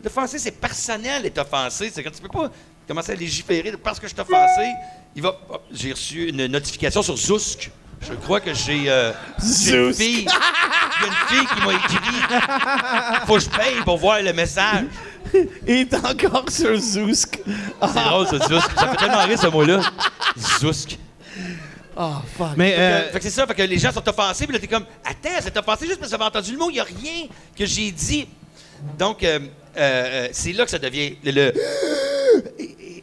l'offensé, c'est personnel d'être offensé. C'est quand tu peux pas commencer à légiférer parce que je suis offensé. J'ai reçu une notification sur Zousk. Je crois que j'ai une fille. Il y a une fille qui m'a écrit. Faut que je paye pour voir le message. Il est encore sur Zousk. C'est drôle, ça, Zousk. Ça fait tellement rire, ce mot-là. Zousk. Oh, fuck. Mais, fait que c'est ça, fait que les gens sont offensés, puis là, t'es comme, attends, c'est offensé juste parce que j'avais entendu le mot, il n'y a rien que j'ai dit. Donc, c'est là que ça devient.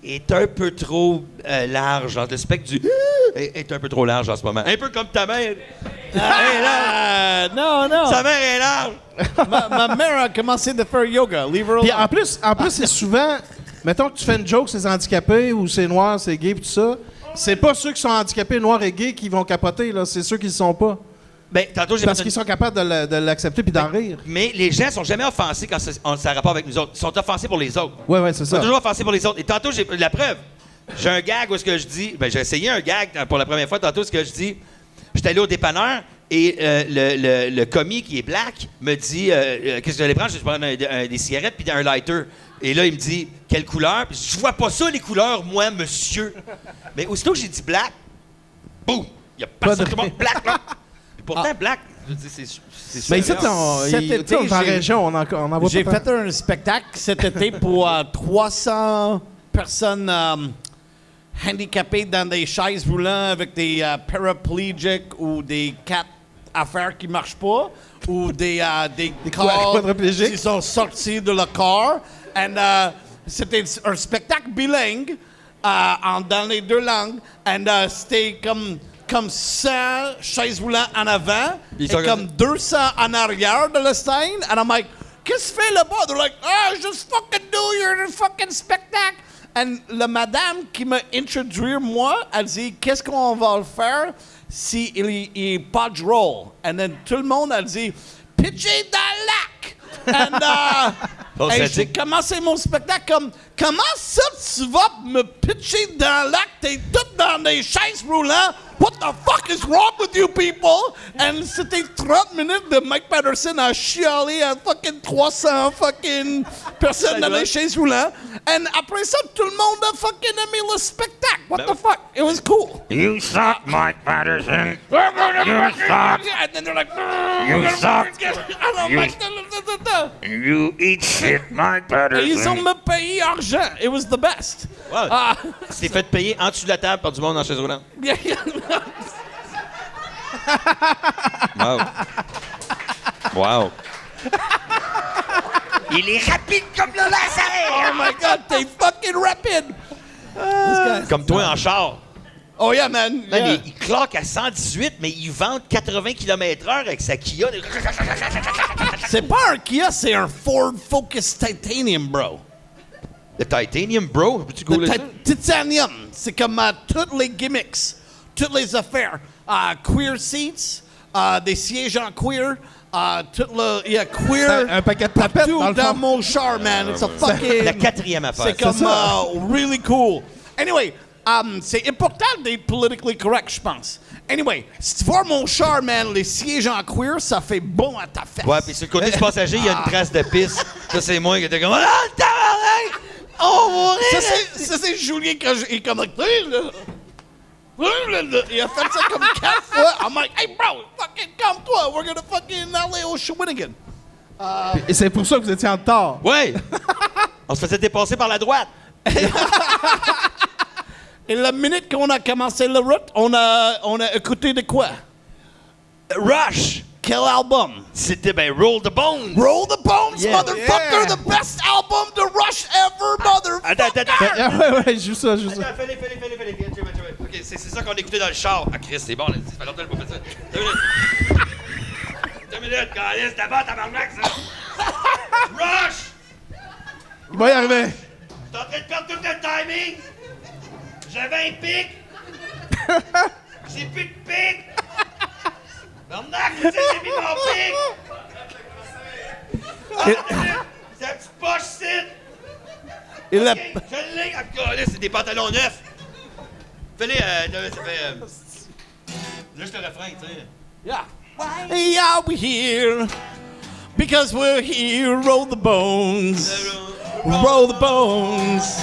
Est un peu trop large. Le spectre du est un peu trop large en ce moment. Un peu comme ta mère. Non. Sa mère est large. ma mère a commencé de faire yoga. Leave her alone. Puis en plus, c'est souvent... Mettons que tu fais une joke, c'est handicapé, ou c'est noir, c'est gay, puis tout ça. C'est pas ceux qui sont handicapés, noirs et gays qui vont capoter, là. C'est ceux qui le sont pas. Ben, tantôt, Parce qu'ils sont capables de l'accepter puis d'en rire. Mais les gens sont jamais offensés quand ça a rapport avec nous autres. Ils sont offensés pour les autres. Ouais, c'est Ils ça. sont toujours offensés pour les autres. Et tantôt, j'ai la preuve. J'ai un gag où est-ce que je dis... Ben, j'ai essayé un gag pour la première fois. Tantôt, ce que je dis... J'étais allé au dépanneur et le commis qui est black me dit... qu'est-ce que j'allais prendre? Je vais prendre des cigarettes puis un lighter. Et là, il me dit, quelle couleur? Puis je vois pas ça, les couleurs, moi, monsieur. Mais aussitôt que j'ai dit black, boum! Il y a personne qui black, là. Puis pourtant, black, Je dis, c'est Mais ici, super. cet été, en région, on en voit J'ai pas. fait un spectacle cet été pour 300 personnes handicapées dans des chaises roulantes avec des paraplégiques ou des quatre affaires qui marchent pas ou des corps quadriplégiques? qui sont sortis de leur corps. Et c'était un spectacle bilingue dans les deux langues. Et c'était comme 100 chaises roulantes en avant et comme 200 en arrière de la scène. And I'm like, qu'est-ce que tu fais là-bas? They're like, just fucking do your fucking spectacle. And la madame qui m'a introduit moi, elle dit, qu'est-ce qu'on va le faire si il n'est pas drôle? And then tout le monde a dit, pitcher dans le lac! And j'ai commencé mon spectacle comme, comment ça tu vas me pitcher dans le lac? T'es tout dans des chaises roulantes. What the fuck is wrong with you people? And c'était 30 minutes de Mike Patterson à chialer à fucking 300 fucking personnes dans les chaises roulantes. And après ça, tout le monde a fucking aimé le spectacle. What the fuck? It was cool. You suck, Mike Patterson. You suck. And then they're like, You suck. You. You eat shit, Mike Et ils ont Patterson. me payé argent. It was the best. Ouais. Tu t'es fait payer en dessous de la table par du monde en chaise roulante. Wow. Wow. Il est rapide comme le laser. Oh my God, t'es fucking rapid. Comme toi en char. Oh yeah, man. Man, Yeah. il cloque à 118, mais il vend 80 km/h avec sa Kia. C'est pas un Kia, c'est un Ford Focus Titanium, bro. Le Titanium, bro. Peux-tu Le googler ça? Titanium. C'est comme toutes les gimmicks, toutes les affaires. Queer seats, des sièges en queer, tout le... Il y a queer Un paquet de tapettes, partout dans le dans fond. mon char, man. It's a fucking... La quatrième affaire. C'est comme ça. really cool. Anyway, c'est important d'être politically correct, je pense. Anyway, si tu vois mon char, man, les sièges en queer, ça fait bon à ta fesse. Ouais, puis sur le côté du passager, il y a une trace de pisse. Ça, c'est moi qui était comme... Ah, tabarnak! Oh, Ça, c'est Julien quand il est comme... Il a fait ça comme 4 fois. I'm like, hey, bro, fucking calme-toi. We're gonna fucking aller au Shawinigan. Et c'est pour ça que vous étiez en retard. Ouais! On se faisait dépasser par la droite. Et la minute qu'on a commencé la route, on a écouté de quoi? Rush! Quel album? C'était, ben, Roll the Bones! Roll the Bones, Yeah. motherfucker! Yeah. The best album to Rush ever, motherfucker! Attends. Ouais, joue ça. Fais-les. OK, c'est ça qu'on écoutait dans le char. Ah, Chris, c'est bon, là. Ça fait longtemps que je n'ai pas fait ça. 2 minutes. 2 minutes, Calis, t'as bon, tabarnak, ça. Rush! Il va y arriver. T'es en train de perdre tout le timing. J'avais un pic. J'ai plus de pic. Tabarnak, c'est j'ai mis mon pic. C'est la petite poche, c'est. Il a... OK, je l'ai. Ah, Calis, c'est des pantalons neufs. Fais-les, ça fait... juste le refrain, tu sais. Yeah. Yeah, we're here. Because we're here. Roll the bones. Roll the bones.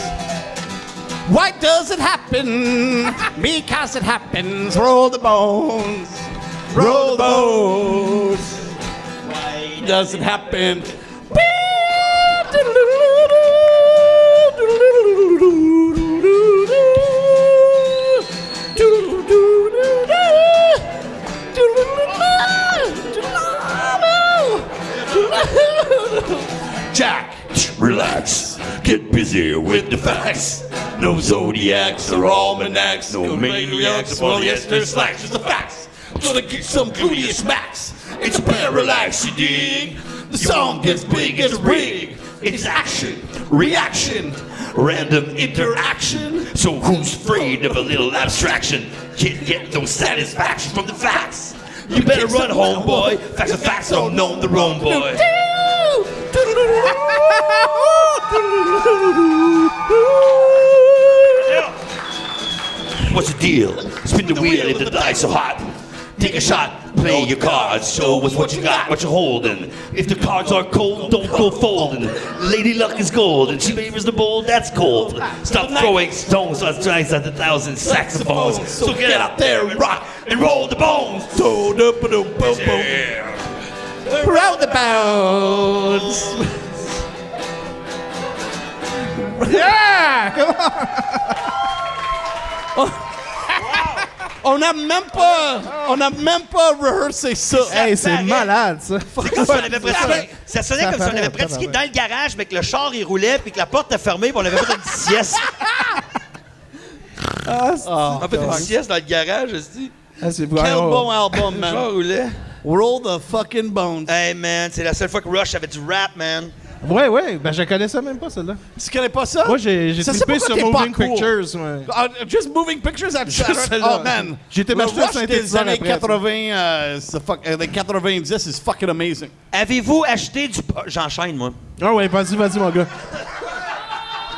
Why does it happen? Because it happens. Roll the bones. Roll the bones. Why does it happen? Jack, relax. Get busy with the facts. No zodiacs or almanacs. No maniacs or polyester slacks. Just the facts. Gonna get some booty smacks. It's parallax, you dig? The song gets big as rig. It's action, reaction, random interaction. So who's afraid of a little abstraction? Can't get no satisfaction from the facts. You better run, homeboy. Facts are facts, don't know the wrong boy. What's the deal? Spin the wheel if the dice are hot. Take a shot, Play your cards, show us what you got, what you're holding. If the cards are cold, don't go folding. Lady Luck is gold, and she favors the bold, that's cold. Stop throwing stones on strings at 1,000 saxophones. So get out there and rock and roll the bones. Roll the bones. Yeah! Come on! On n'a même pas rehearsé ça. Hey, c'est malade, ça. C'est comme si on avait pratiqué. Ça sonnait comme si on avait pratiqué dans le garage, mais que le char il roulait, puis que la porte était fermée, puis on avait fait une sieste. On a fait une sieste dans le garage, aussi. Ah, c'est Quel bon album, Le char man. roulait. Roll the fucking bones. Hey, man, c'est la seule fois que Rush avait du rap, man. Ouais, ben je connaissais même pas, celle-là. Tu connais pas ça? Moi, j'ai Ça, c'est trippé pourquoi sur t'es pas Moving cool. Pictures, ouais. Just Moving Pictures at celle-là. Oh, man. J'ai été Le m'acheter un Rush des synthétiseur années après, 80, les 90 is fucking amazing. Avez-vous acheté du... J'enchaîne, moi. Ah ouais, vas-y, mon gars.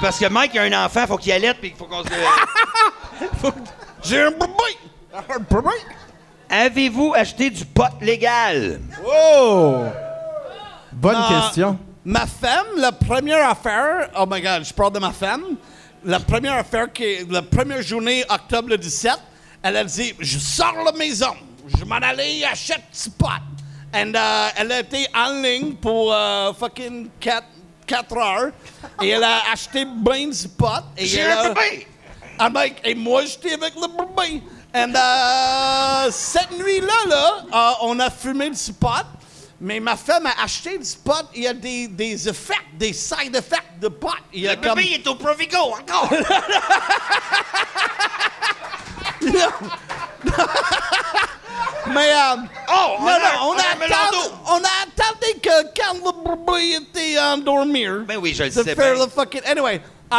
Parce que Mike, il a un enfant, faut qu'il allaite, puis il faut qu'on se... J'ai un bébé. Avez-vous acheté du pot légal? Oh! Bonne Non. question. Ma femme, la première affaire, oh my God, je parle de ma femme. La première affaire, la première journée, octobre le 17, elle a dit, je sors la maison, je m'en allais acheter du pot. And elle a été en ligne pour fucking 4 heures et elle a acheté bien du pot. Et J'ai elle un a- bébé! I'm like, et moi, j'étais avec le bébé. And cette nuit-là, on a fumé du pot. Mais ma femme a acheté du pot. Il y a des effets, des side effects de pot. Il y a Le bébé il est au Provigo, encore! Mais, Oh, non, on a attendu que quand le bébé était endormi. Ben oui, je le de sais faire bien. le fucking... Anyway, il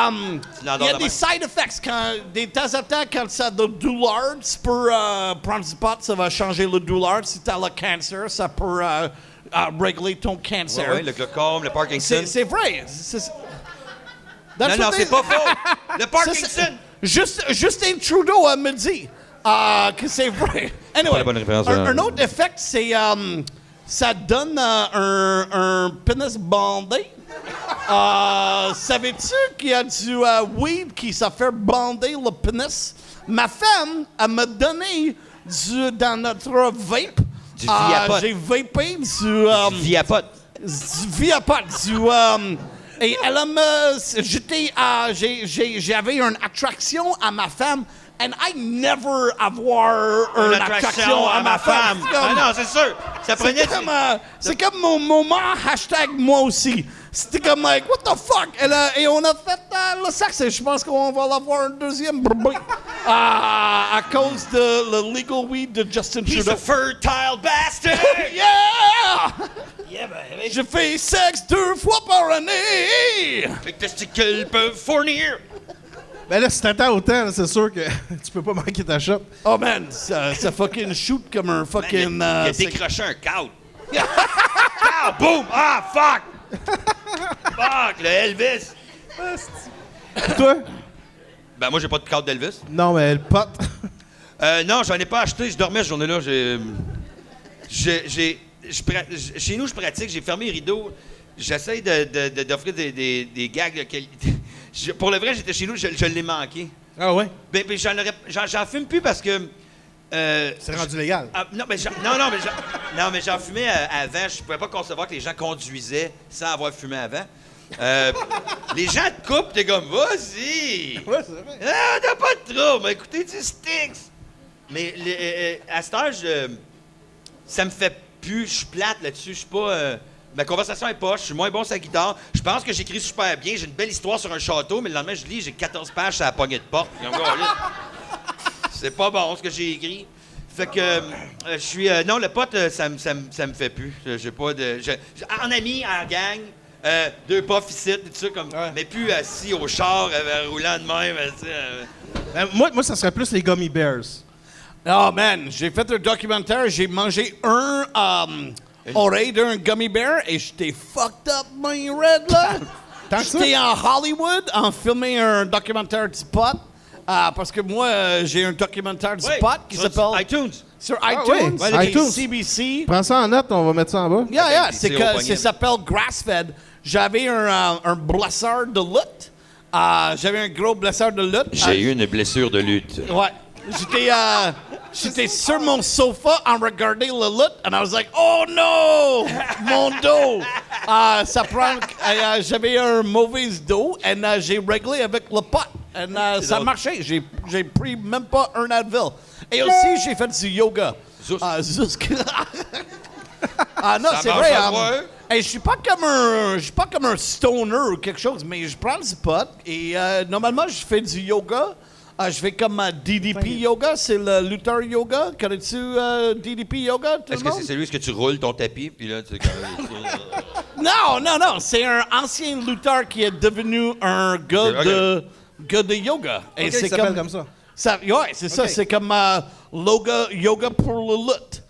y l'endors a de des même. side effects. De temps en temps, quand ça a de douleur, tu peux prendre du pot, ça va changer le douleur. Si tu as le cancer, ça peut régler ton cancer. Ouais, le glaucome, le Parkinson. C'est vrai. Non, non, c'est pas faux. Le Ça, Parkinson. c'est- Justin Trudeau me dit que c'est vrai. Anyway, la bonne référence, un autre effet, c'est ça donne un pénis bandé. Savais-tu qu'il y a du weed qui ça fait bander le pénis? Ma femme, elle m'a donné dans notre vape. Du Viapote. J'ai vapé du Viapote. Viapote, et elle j'avais une attraction à ma femme, and I never avoir une attraction à ma femme. C'est Ah comme- non, c'est sûr. Ça prenait c'est comme mon moment hashtag moi aussi. C'était comme like, what the fuck? Et on a fait le sexe et je pense qu'on va l'avoir un deuxième bébé à cause de le legal weed de Justin He's Trudeau. a fertile bastard! Yeah! Yeah, ben, avec Je fais sexe 2 fois par année! les testicules peuvent fournir. Ben là, si t'attends autant, là, c'est sûr que tu peux pas manquer ta shot. Oh man, ça fucking shoot comme un fucking... Il a décroché un câble. Ah, boum! Ah, fuck! Fuck, le Elvis! Toi? Ben, moi, j'ai pas de câble d'Elvis. Non, mais le pot. Non, j'en ai pas acheté. Je dormais cette journée-là. Chez nous, je pratique. J'ai fermé les rideaux. J'essaie d'offrir des gags de qualité. Pour le vrai, j'étais chez nous, je l'ai manqué. Ah ouais? Ben, j'en fume plus parce que... C'est rendu légal. non, mais j'en fumais avant. Je pouvais pas concevoir que les gens conduisaient sans avoir fumé avant. Les gens te coupent, t'es comme, vas-y! Ouais, c'est vrai. Ah, t'as pas de trouble, écoutez du Styx! Mais à cette heure, ça me fait plus, je suis plate là-dessus, je suis pas... ma conversation est poche, je suis moins bon sur la guitare. Je pense que j'écris super bien, j'ai une belle histoire sur un château, mais le lendemain, je lis, j'ai 14 pages sur la poignée de porte. C'est pas bon ce que j'ai écrit. Fait que je suis... non, le pote, ça me fait plus. J'ai pas de... en ami, en gang, 2 puffs ici, tout ça, comme... Ouais. Mais plus assis au char, roulant de même, tu sais... Ben, moi, ça serait plus les Gummy Bears. Oh man, j'ai fait un documentaire, j'ai mangé un oreille d'un gummy bear et j'étais fucked up, my red là. Tant que ça? J'étais en Hollywood en filmé un documentaire du pot. Parce que moi, j'ai un documentaire du Ouais, spot qui sur s'appelle... iTunes. Sur ouais. iTunes, Ouais, c'est iTunes. CBC. Prends ça en note, on va mettre ça en bas. Yeah, Avec c'est des tirs au que poignet. ça s'appelle Grass-Fed. J'avais un blessure de lutte. J'avais un gros blessure de lutte. J'ai eu une blessure de lutte. Ouais. J'étais sur mon sofa en regardant le lutte, and I was like, oh no, mon dos. Ça prend. J'avais un mauvais dos, et j'ai réglé avec le pot. Et ça drôle. marchait. J'ai pris même pas un Advil. Et aussi, j'ai fait du yoga. Zeus. Zeus. Non, Ça c'est marche vrai. à toi, hein? Je suis pas comme un stoner ou quelque chose, mais je prends du pot et normalement je fais du yoga. Je fais comme DDP yoga, c'est le lutteur yoga. Connais-tu DDP yoga, tout le Est-ce que monde? c'est celui où tu roules ton tapis, puis là, tu Non, c'est un ancien lutteur qui est devenu un gars de yoga. Et Ok, il s'appelle comme ça. Ouais, c'est ça, c'est comme yoga pour le lutte.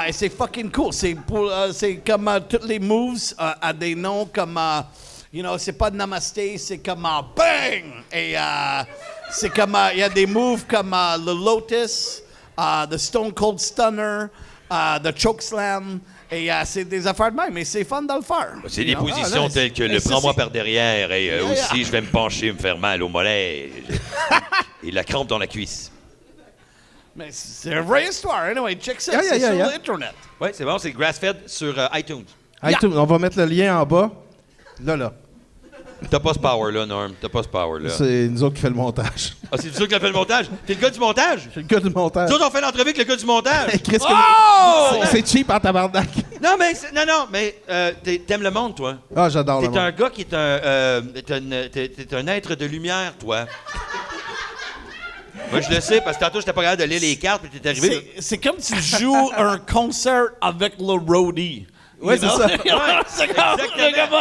Et c'est fucking cool. C'est comme tous les moves à des noms comme, c'est pas namasté, c'est comme bang! Et c'est comme, il y a des moves comme le lotus, the stone cold stunner, the choke slam. Et c'est des affaires de même, mais c'est fun de le faire. C'est des You know? positions nice. telles que Et le ça, prends-moi c'est- par derrière et Yeah, aussi yeah. je vais me pencher, me faire mal au mollet et la crampe dans la cuisse. Mais c'est une vraie histoire. Anyway, check ça, Yeah, c'est yeah, sur yeah. l'Internet. Oui, c'est bon, c'est Grass-Fed sur iTunes. iTunes, on va mettre le lien en bas. Là. T'as pas ce power-là, Norm. T'as pas ce power-là. C'est nous autres qui fait le montage. Ah, c'est sûr qui a fait le montage. T'es le gars du montage? C'est le gars du montage. Nous autres, on fait l'entrevue avec le gars du montage. Chris, Oh! c'est cheap en tabarnak. Non, mais t'aimes le monde, toi. Ah, j'adore le T'es un monde. gars qui est t'es un être de lumière, toi. Moi, je le sais, parce que tantôt, j'étais pas capable de lire les cartes, puis t'es arrivé. C'est comme tu joues un concert avec le roadie. Ouais, You c'est know? ça. Ouais, C'est comme- exactement.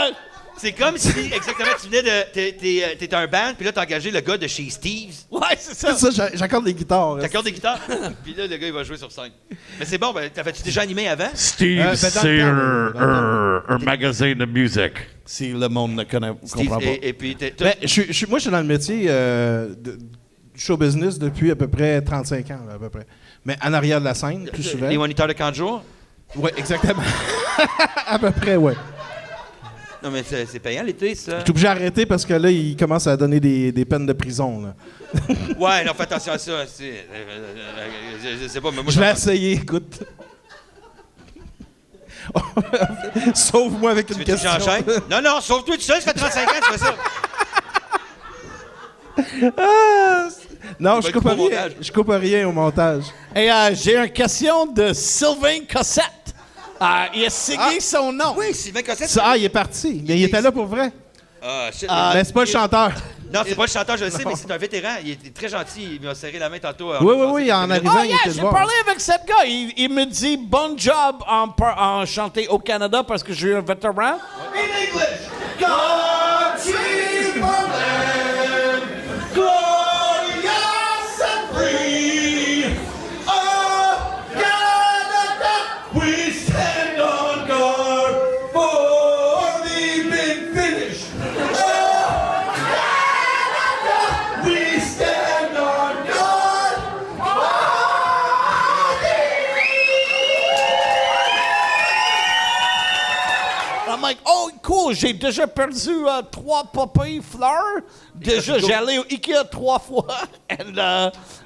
C'est comme si, exactement, tu venais de. T'es un band, puis là, t'as engagé le gars de chez Steve's. Ouais, c'est ça. C'est ça, j'accorde des guitares. T'accordes des guitares, puis là, le gars, il va jouer sur scène. Mais c'est bon, ben, t'avais-tu déjà animé avant? Steve, ben, dans c'est le temps, un magazine de musique. Si le monde ne comprend Steve, pas. et puis, Ben, moi, je suis dans le métier du show business depuis à peu près 35 ans, là, à peu près. Mais en arrière de la scène, plus souvent. Les moniteurs de camp de jour? Oui, exactement. À peu près, ouais. Non, mais c'est payant l'été, ça. Je suis obligé d'arrêter parce que là, il commence à donner des peines de prison. Là. Ouais, non, fais attention à ça. Je sais pas, mais moi, Je vais essayer, écoute. Sauve-moi avec Tu une veux que question. j'enchaîne? Non, sauve-toi tout seul, ça fait 35 ans que tu fais ça. Non, va je être coupe coupé au rien. montage. Je coupe rien au montage. Et j'ai une question de Sylvain Cossette. Il a signé son nom. Oui, Sylvain Cossette. Il est parti. Mais il était là pour vrai. Ah, shit. Mais c'est pas le chanteur. Non, c'est pas le chanteur, je le sais, mais c'est un vétéran. Il est très gentil. Il m'a serré la main tantôt. Oui, en arrivant, Oh il yeah, était j'ai voir. parlé avec ce gars. Il me dit bon job en chanter au Canada parce que je suis un vétéran. In English, God save our land, glorious and free. Oh Canada, we stand on guard for the big finish. Oh Canada, we stand on guard for the I'm like, oh, cool, j'ai déjà perdu 3 papilles fleurs. Déjà, j'allais au Ikea 3 fois. Et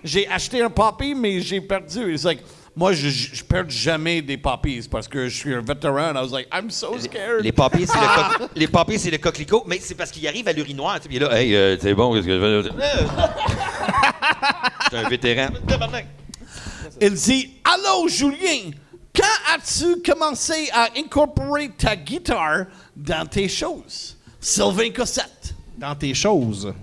j'ai acheté un papille, mais j'ai perdu. It's like, moi, je perds jamais des papilles parce que je suis un vétéran. I was like, I'm so scared. Les papiers, c'est le coquelicot, mais c'est parce qu'il arrive à l'urinoir. Tu sais, puis il est là, hey, c'est bon, qu'est-ce que je fais? C'est un vétéran. Il dit, allô, Julien, quand as-tu commencé à incorporer ta guitare dans tes choses? Sylvain Cossette. Dans tes choses.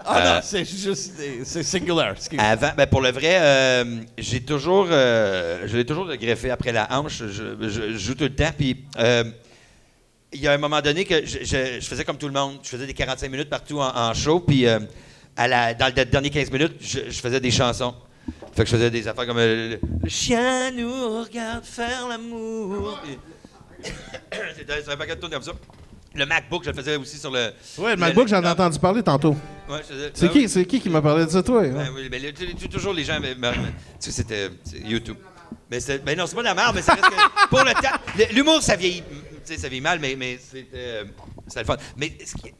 Non, c'est juste, c'est singular. Avant, ben pour le vrai, je l'ai toujours greffé après la hanche. Je joue tout le temps. Puis il y a un moment donné que je faisais comme tout le monde. Je faisais des 45 minutes partout en show. Puis dans les dernières 15 minutes, je faisais des chansons. Fait que je faisais des affaires comme le chien nous regarde faire l'amour. C'était un paquet de tournes comme ça. Le MacBook, je le faisais aussi sur le... Ouais, le MacBook, j'en ai entendu parler tantôt. Ouais, je faisais- C'est qui qui m'a parlé de ça, toi? Ben oui, ben, toujours les gens... tu sais, c'était YouTube. Ben non, c'est pas de la merde, mais ça reste que... Pour le temps... L'humour, ça vieillit... Tu sais, ça vieillit mal, mais c'était le fun. Mais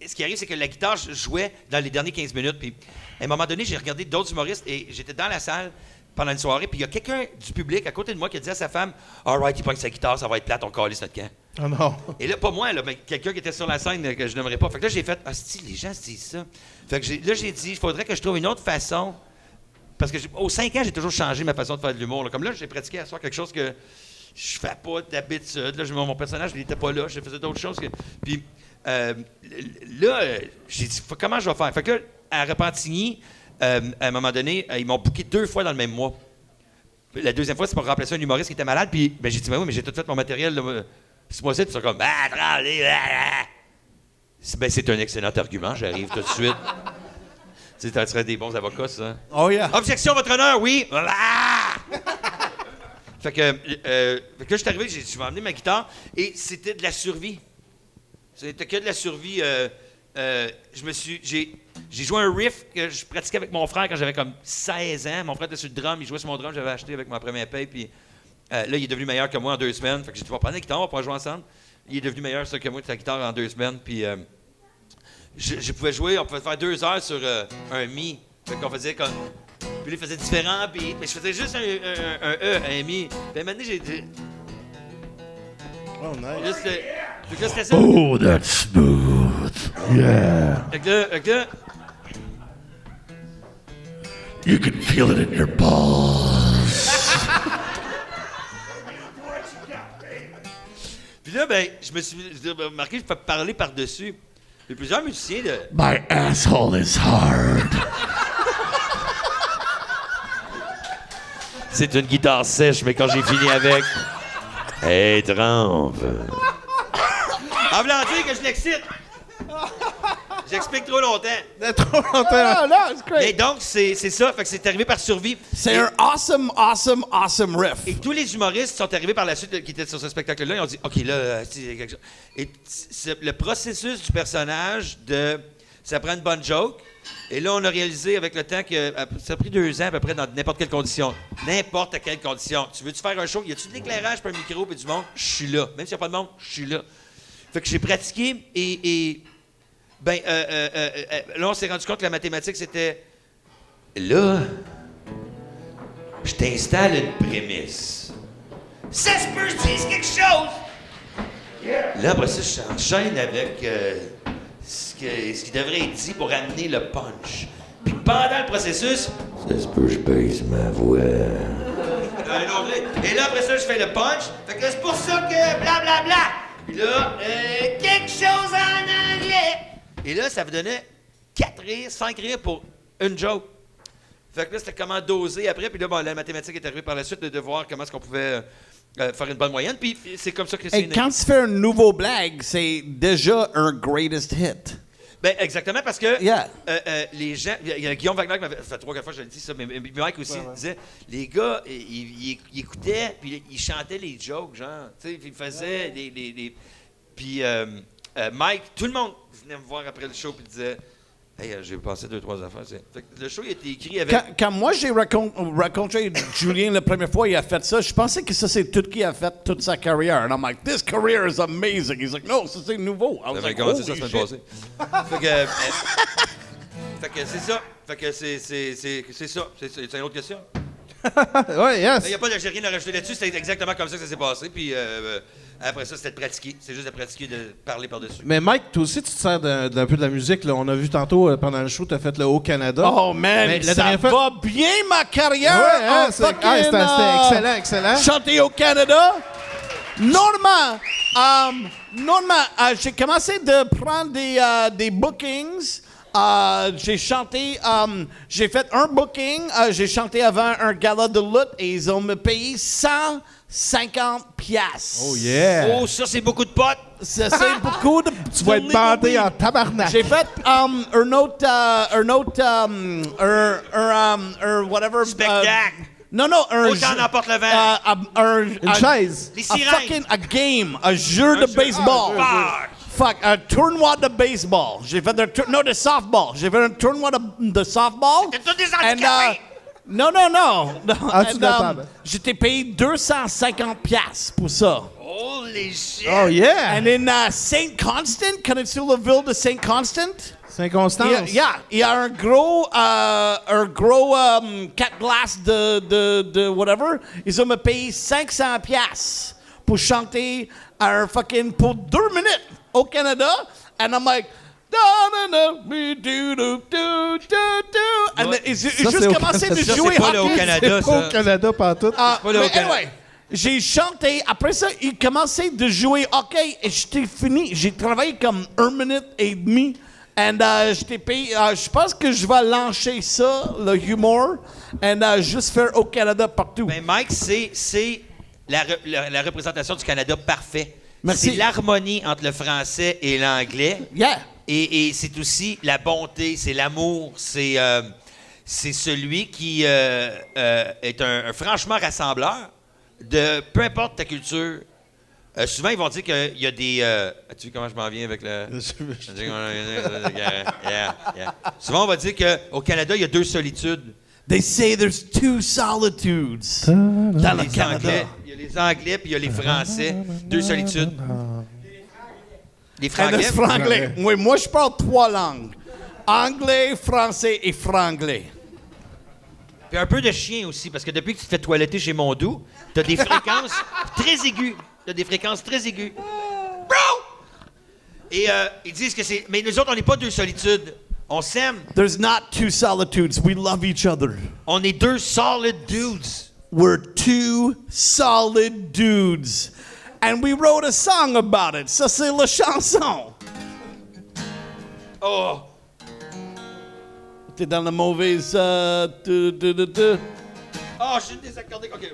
ce qui arrive, c'est que la guitare, je jouais dans les derniers 15 minutes, puis à un moment donné, j'ai regardé d'autres humoristes, et j'étais dans la salle pendant une soirée, puis il y a quelqu'un du public à côté de moi qui a dit à sa femme « All right, il pogne sa guitare, ça va être plate, on calisse notre camp. » Oh non. Et là, pas moi, là, mais quelqu'un qui était sur la scène que je n'aimerais pas. Fait que là, j'ai fait « Ah, si, les gens se disent ça. » Fait que là, j'ai dit « Il faudrait que je trouve une autre façon. » Parce que aux 5 ans, j'ai toujours changé ma façon de faire de l'humour. Là. Comme là, j'ai pratiqué à soir quelque chose que je fais pas d'habitude. Là, mon personnage, il n'était pas là. Je faisais d'autres choses. Puis là, j'ai dit « Comment je vais faire? » Fait que là, à Repentigny, à un moment donné, ils m'ont booké 2 fois dans le même mois. La deuxième fois, c'est pour remplacer un humoriste qui était malade. Puis ben, j'ai dit, ben oui, mais j'ai tout fait mon matériel. Là, ce mois-ci, tu seras comme, c'est un excellent argument, j'arrive tout de suite. Tu sais, ça serait des bons avocats, ça. Oh, yeah. Objection, votre honneur, oui. Fait que je suis arrivé, je vais emmener ma guitare et c'était de la survie. C'était que de la survie. J'ai joué un riff que je pratiquais avec mon frère quand j'avais comme 16 ans. Mon frère était sur le drum, il jouait sur mon drum, j'avais acheté avec ma première paye. Puis là, il est devenu meilleur que moi en 2 semaines. Fait que j'ai dit, on va prendre la guitare, on va pouvoir jouer ensemble. Il est devenu meilleur que moi de sa guitare en 2 semaines. Puis je pouvais jouer, on pouvait faire 2 heures sur un mi. Fait qu'on faisait comme. Puis là, il faisait différents beats. Mais je faisais juste un E, un mi. Puis à un moment donné, j'ai dit. Oh, nice. Fait que là, c'était ça. Oh, that's smooth. Yeah. Fait que là, You can feel it in your balls. Puis là, ben, je me suis remarqué, je peux parler par-dessus. Il y a plusieurs musiciens de. My asshole is hard. C'est une guitare sèche, mais quand j'ai fini avec. Hey, trempe. En voulant dire que je l'excite. J'explique trop longtemps. Trop longtemps. No, it's great. Mais donc, c'est ça. Fait que c'est arrivé par survie. C'est un awesome riff. Et tous les humoristes sont arrivés par la suite qui étaient sur ce spectacle-là. Ils ont dit, OK, là, c'est quelque chose. Et le processus du personnage ça prend une bonne joke. Et là, on a réalisé avec le temps que ça a pris 2 ans à peu près dans n'importe quelle condition. N'importe quelle condition. Tu veux-tu faire un show? Y a-tu de l'éclairage, puis un micro, puis du monde? Je suis là. Même s'il n'y a pas de monde, je suis là. Fait que j'ai pratiqué et là, on s'est rendu compte que la mathématique, c'était... Là, je t'installe une prémisse. Ça se peut, je dise quelque chose! Là, après ça, j'enchaîne avec ce qui devrait être dit pour amener le punch. Puis pendant le processus, ça se peut, je baisse ma voix. Et là, après ça, je fais le punch. Fait que c'est pour ça que blablabla. Puis là, quelque chose en anglais. Et là, ça vous donnait 4 rires, 5 rires pour une joke. Fait que là, c'était comment doser après. Puis là, bon, la mathématique est arrivée par la suite de voir comment est-ce qu'on pouvait faire une bonne moyenne. Puis c'est comme ça que c'est Hey, quand tu fais un nouveau blague, c'est déjà un greatest hit. Ben exactement, parce que Yeah. les gens... Il y a Guillaume Wagner qui m'avait... Ça fait 3-4 fois que je le dis, ça, mais Mike aussi disait, les gars, ils écoutaient, puis ils chantaient les jokes, genre, tu sais, ils faisaient les... Puis Mike, tout le monde venait me voir après le show, puis disait... Hey, j'ai passé 2-3 affaires. Fait que le show, il a été écrit avec... Quand moi, j'ai rencontré Julien la première fois, il a fait ça, je pensais que ça, c'est tout qui a fait toute sa carrière. And I'm like, this career is amazing. He's like, no, ça, c'est nouveau. I was like, commencé ça holy la semaine shit. passée. Fait que c'est ça. Fait que c'est ça. C'est une autre question? Ouais, yes. J'ai rien à rajouter là-dessus. C'est exactement comme ça que ça s'est passé. Puis après ça, c'était de pratiquer. C'est juste de pratiquer, de parler par-dessus. Mais Mike, toi aussi, tu te sers d'un peu de la musique. Là. On a vu tantôt, pendant le show, tu as fait le Haut-Canada. Oh man, Mais la ça dernière fois- va bien ma carrière. Ouais, hein, en c'était fucking, excellent. Chanter au Canada. Normalement, j'ai commencé de prendre des bookings. J'ai chanté, j'ai fait un booking, j'ai chanté avant un gala de lutte et ils ont me payé 150 piastres. Oh yeah. Oh, ça, c'est beaucoup de potes. Ça, c'est beaucoup de... Tu vas être bandé en tabarnak. J'ai fait un autre, whatever... Spectacle. Non, Autant n'emporte le vent. Une chaise. Les sirènes. A game, un jeu de baseball. fuck, un tournoi de baseball. J'ai fait de softball. J'ai fait un tournoi de softball. C'était tous des handicapés! Non. En dessous de la table. J'étais payé 250$ pour ça. Holy shit! Oh yeah! And in St. Constant, connais-tu la ville de St. Constant? Saint-Constance. Il y a un gros 4 glaces de whatever. Ils ont me payé 500$ pour chanter pour 2 minutes au Canada. And I'm like, and juste commencé de Ça, jouer c'est pas là au hockey. Canada, C'est pas au ça. Canada pantoute. pas là au Mais Canada. anyway, j'ai chanté. Après ça, il commençait de jouer hockey et j'étais fini. J'ai travaillé comme 1 minute et demie. And j'étais payé. Je pense que je vais lancer ça, le humour, and juste faire au Canada partout. Ben Mike, c'est la représentation du Canada parfait. Merci. C'est l'harmonie entre le français et l'anglais. Yeah. Et c'est aussi la bonté, c'est l'amour, c'est celui qui est un franchement rassembleur de peu importe ta culture. Souvent, ils vont dire qu'il y a des... as-tu vu comment je m'en viens avec le... Yeah. Souvent, on va dire qu'au Canada, il y a 2 solitudes. They say there's 2 solitudes dans le Les Canada. Anglais, il y a les Anglais puis il y a les Français. 2 solitudes. Les And Franglais. it's franglais. Oui, moi, je parle 3 langues. Anglais, français et franglais. Puis un peu de chien aussi, parce que depuis que tu te fais toiletter chez Mondou, t'as des fréquences très aiguës. T'as des fréquences très aiguës. Bro! Et ils disent que c'est... Mais nous autres, on n'est pas 2 solitudes. On s'aime. There's not 2 solitudes. We love each other. On est 2 solid dudes. We're 2 solid dudes. And we wrote a song about it. Ça, c'est la chanson. Oh! T'es dans la mauvaise... Oh, je suis désaccordé. OK, ouais.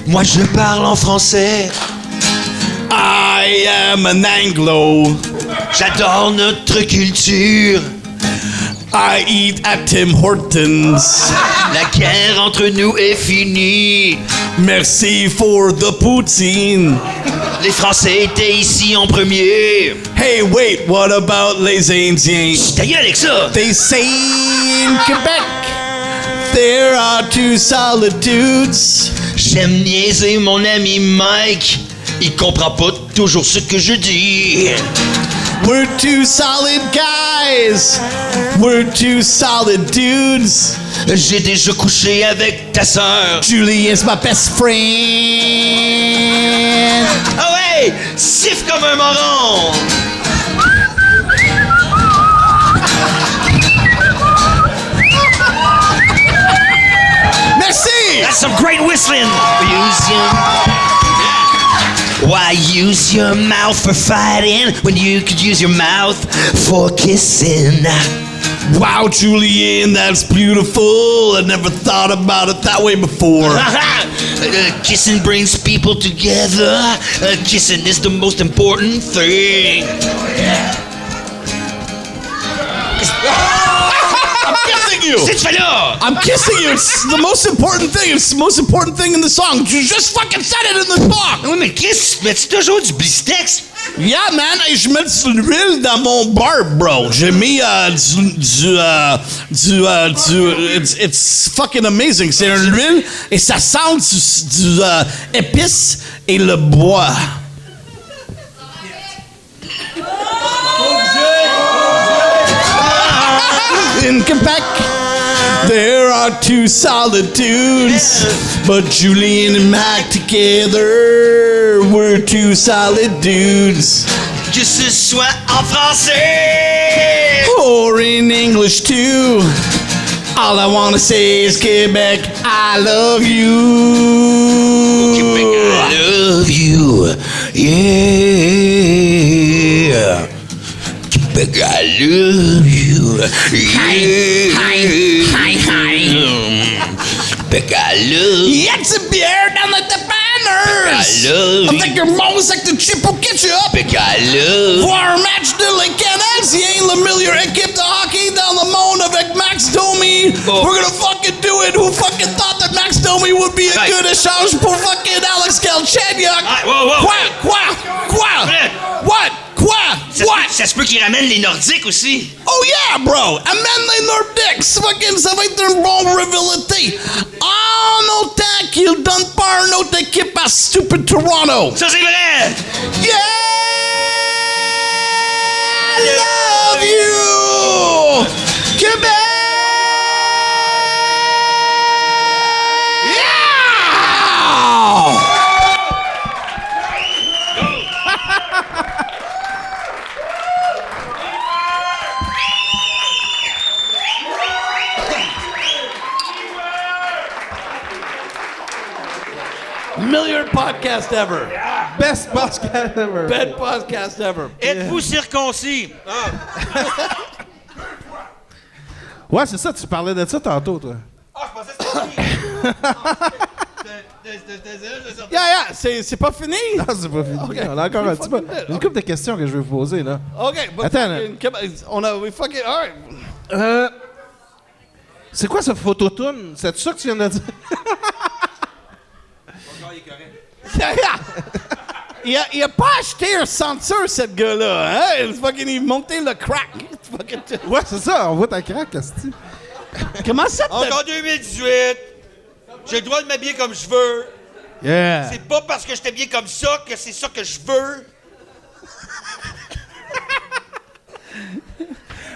Moi, je parle en français. I am an Anglo. J'adore notre culture. I eat at Tim Hortons. La guerre entre nous est finie. Merci for the poutine. Les Français étaient ici en premier. Hey, wait, what about les Indiens? Ta gueule avec ça. They say in Quebec there are 2 solid dudes. J'aime niaiser mon ami Mike. Il comprend pas toujours ce que je dis. We're 2 solid guys. We're 2 solid dudes. J'ai déjà couché avec ta sœur. Julie is my best friend. Ah ouais! Siffle comme un moron! Merci! That's some great whistling! Why use your mouth for fighting when you could use your mouth for kissing? Wow, Julian, that's beautiful. I never thought about it that way before. Kissing brings people together. Kissing is the most important thing. I'm kissing you! Qu'est-ce que tu fais là? I'm kissing you! It's the most important thing. It's the most important thing in the song. You just fucking said it in the song! Oui, mais Chris, mets-tu toujours du blistex? Yeah, man! Et je mets de l'huile dans mon barbe, bro. J'ai mis it's fucking amazing. C'est une huile et ça sent du épice et le bois. In Quebec, there are 2 solid dudes, but Julian and Mac together, we're 2 solid dudes. Que ce soit en français! Or in English too. All I wanna say is Quebec, I love you. Quebec, I love you. Yeah. Quebec, I love you. Yeah. Quebec, I love you. It's a beer down at the banner. I Avec un bon sac de chips au ketchup. Voir un match de les Canadiens, la meilleure équipe de hockey dans le monde avec Max Domi. We're gonna fucking do it. Who fucking thought that Max Domi would be a good échange pour fucking Alex Galchenyuk? Quoi? What? Ça se peut qu'il ramène les Nordiques aussi. Oh yeah, bro! Amène les Nordiques! Fucking, ça va être une bonne rivalité. En autant qu'il donne pas une autre équipe à Stupid Toronto. Ça, c'est vrai! Yeah! I love you! Québec! Yeah! Meilleur podcast ever. Best podcast ever. Best podcast ever. Êtes-vous circoncis? Ouais, c'est ça, tu parlais de ça tantôt, toi. Ah, je pensais que c'était Yeah, c'est pas fini? Non, c'est pas fini. Okay. On a encore un petit peu. Une couple de questions que je vais vous poser, là. OK, but Attends, on a... We fucking... All right. C'est quoi ce phototune? C'est ça que tu viens de dire? Il a pas acheté un censeur, cette gars-là, hein? Il montait le crack. Ouais, c'est ça, on voit ta craque, Asti. Comment ça Encore 2018. J'ai le droit de m'habiller comme je veux. Yeah. C'est pas parce que je t'habille comme ça que c'est ça que je veux.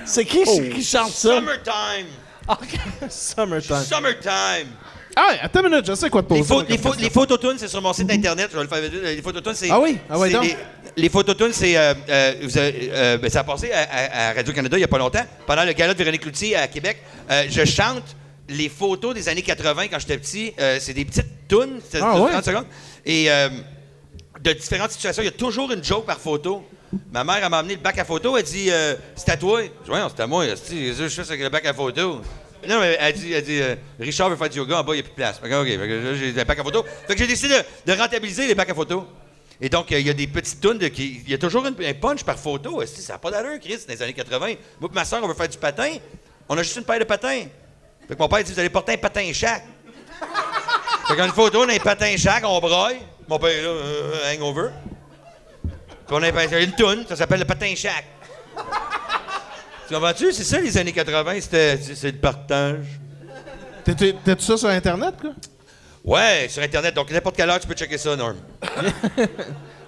C'est qui qui chante ça? Summertime. Summertime. Summertime. Ah, attends une minute, je sais quoi te poser. Les phototunes, c'est sur mon site internet. Je vais le faire. Les phototunes, c'est. Ah oui? Ah oui, c'est donc. les phototunes, c'est. Ça a passé à Radio-Canada il n'y a pas longtemps. Pendant le gala de Véronique Cloutier à Québec, je chante les photos des années 80 quand j'étais petit. C'est des petites tunes, c'est 30 secondes. Et de différentes situations, il y a toujours une joke par photo. Ma mère, elle m'a amené le bac à photo. Elle dit c'est à toi. Je dis ouais, c'est à moi. Je fais ça avec le bac à photo. Non, mais elle dit Richard veut faire du yoga, en bas, il n'y a plus de place. OK, fait que j'ai des bacs à photo. Fait que j'ai décidé de rentabiliser les bacs à photo. Et donc, il y a des petites tunes, il y a toujours un punch par photo. Ça n'a pas d'allure, Chris, dans les années 80. Moi et ma soeur, on veut faire du patin. On a juste une paire de patins. Fait que mon père dit, vous allez porter un patin chaque. Fait qu'on a une photo, on a un patin chaque, on braille. Mon père, là, hangover. Puis on a une toune, ça s'appelle le patin chaque. Tu comprends-tu? C'est ça, les années 80, c'est le partage. T'as-tu ça sur Internet, quoi? Ouais, sur Internet. Donc, n'importe quelle heure, tu peux checker ça, Norm.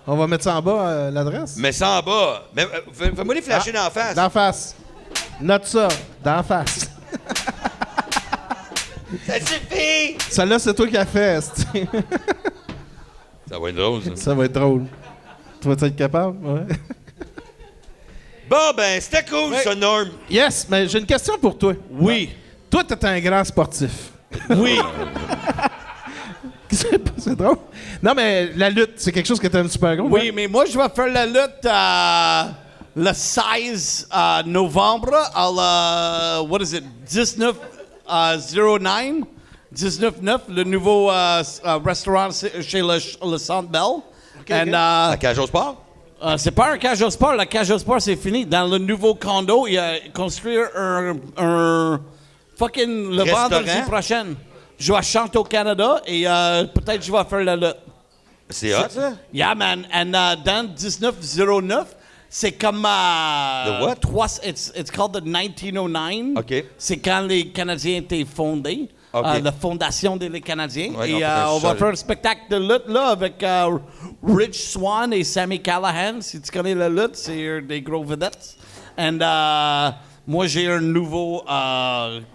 On va mettre ça en bas, l'adresse. Mais ça en bas. Mais fais-moi les flasher d'en face. D'en face. Note ça, d'en face. Ça suffit! Celle-là, c'est toi qui as fait, esti. Ça va être drôle, ça. Ça va être drôle. Tu vas être capable? Ouais. Bon, ben, c'était cool, ça, Norm. Yes, mais j'ai une question pour toi. Oui. Toi, t'es un grand sportif. Oui. C'est drôle. Non, mais la lutte, c'est quelque chose que t'aimes super gros. Oui, mais moi, je vais faire la lutte le 16 novembre à la... What is it? 1909? 19-9, le nouveau restaurant chez le Centre Bell. La cage au sport? C'est pas un cage au sport. La cage au sport, c'est fini. Dans le nouveau condo, il a construit un fucking... Le Restaurant? vendredi prochain. Je vais chanter au Canada et peut-être je vais faire la lutte. C'est hot, ça? Yeah, man. And dans 1909, c'est comme... The what? It's called the 1909. OK. C'est quand les Canadiens étaient fondés. OK. La fondation des Canadiens. Ouais, et non, on va faire un spectacle de lutte là avec Rich Swann et Sami Callihan. Si tu connais la lutte, c'est des gros vedettes. And moi, j'ai un nouveau...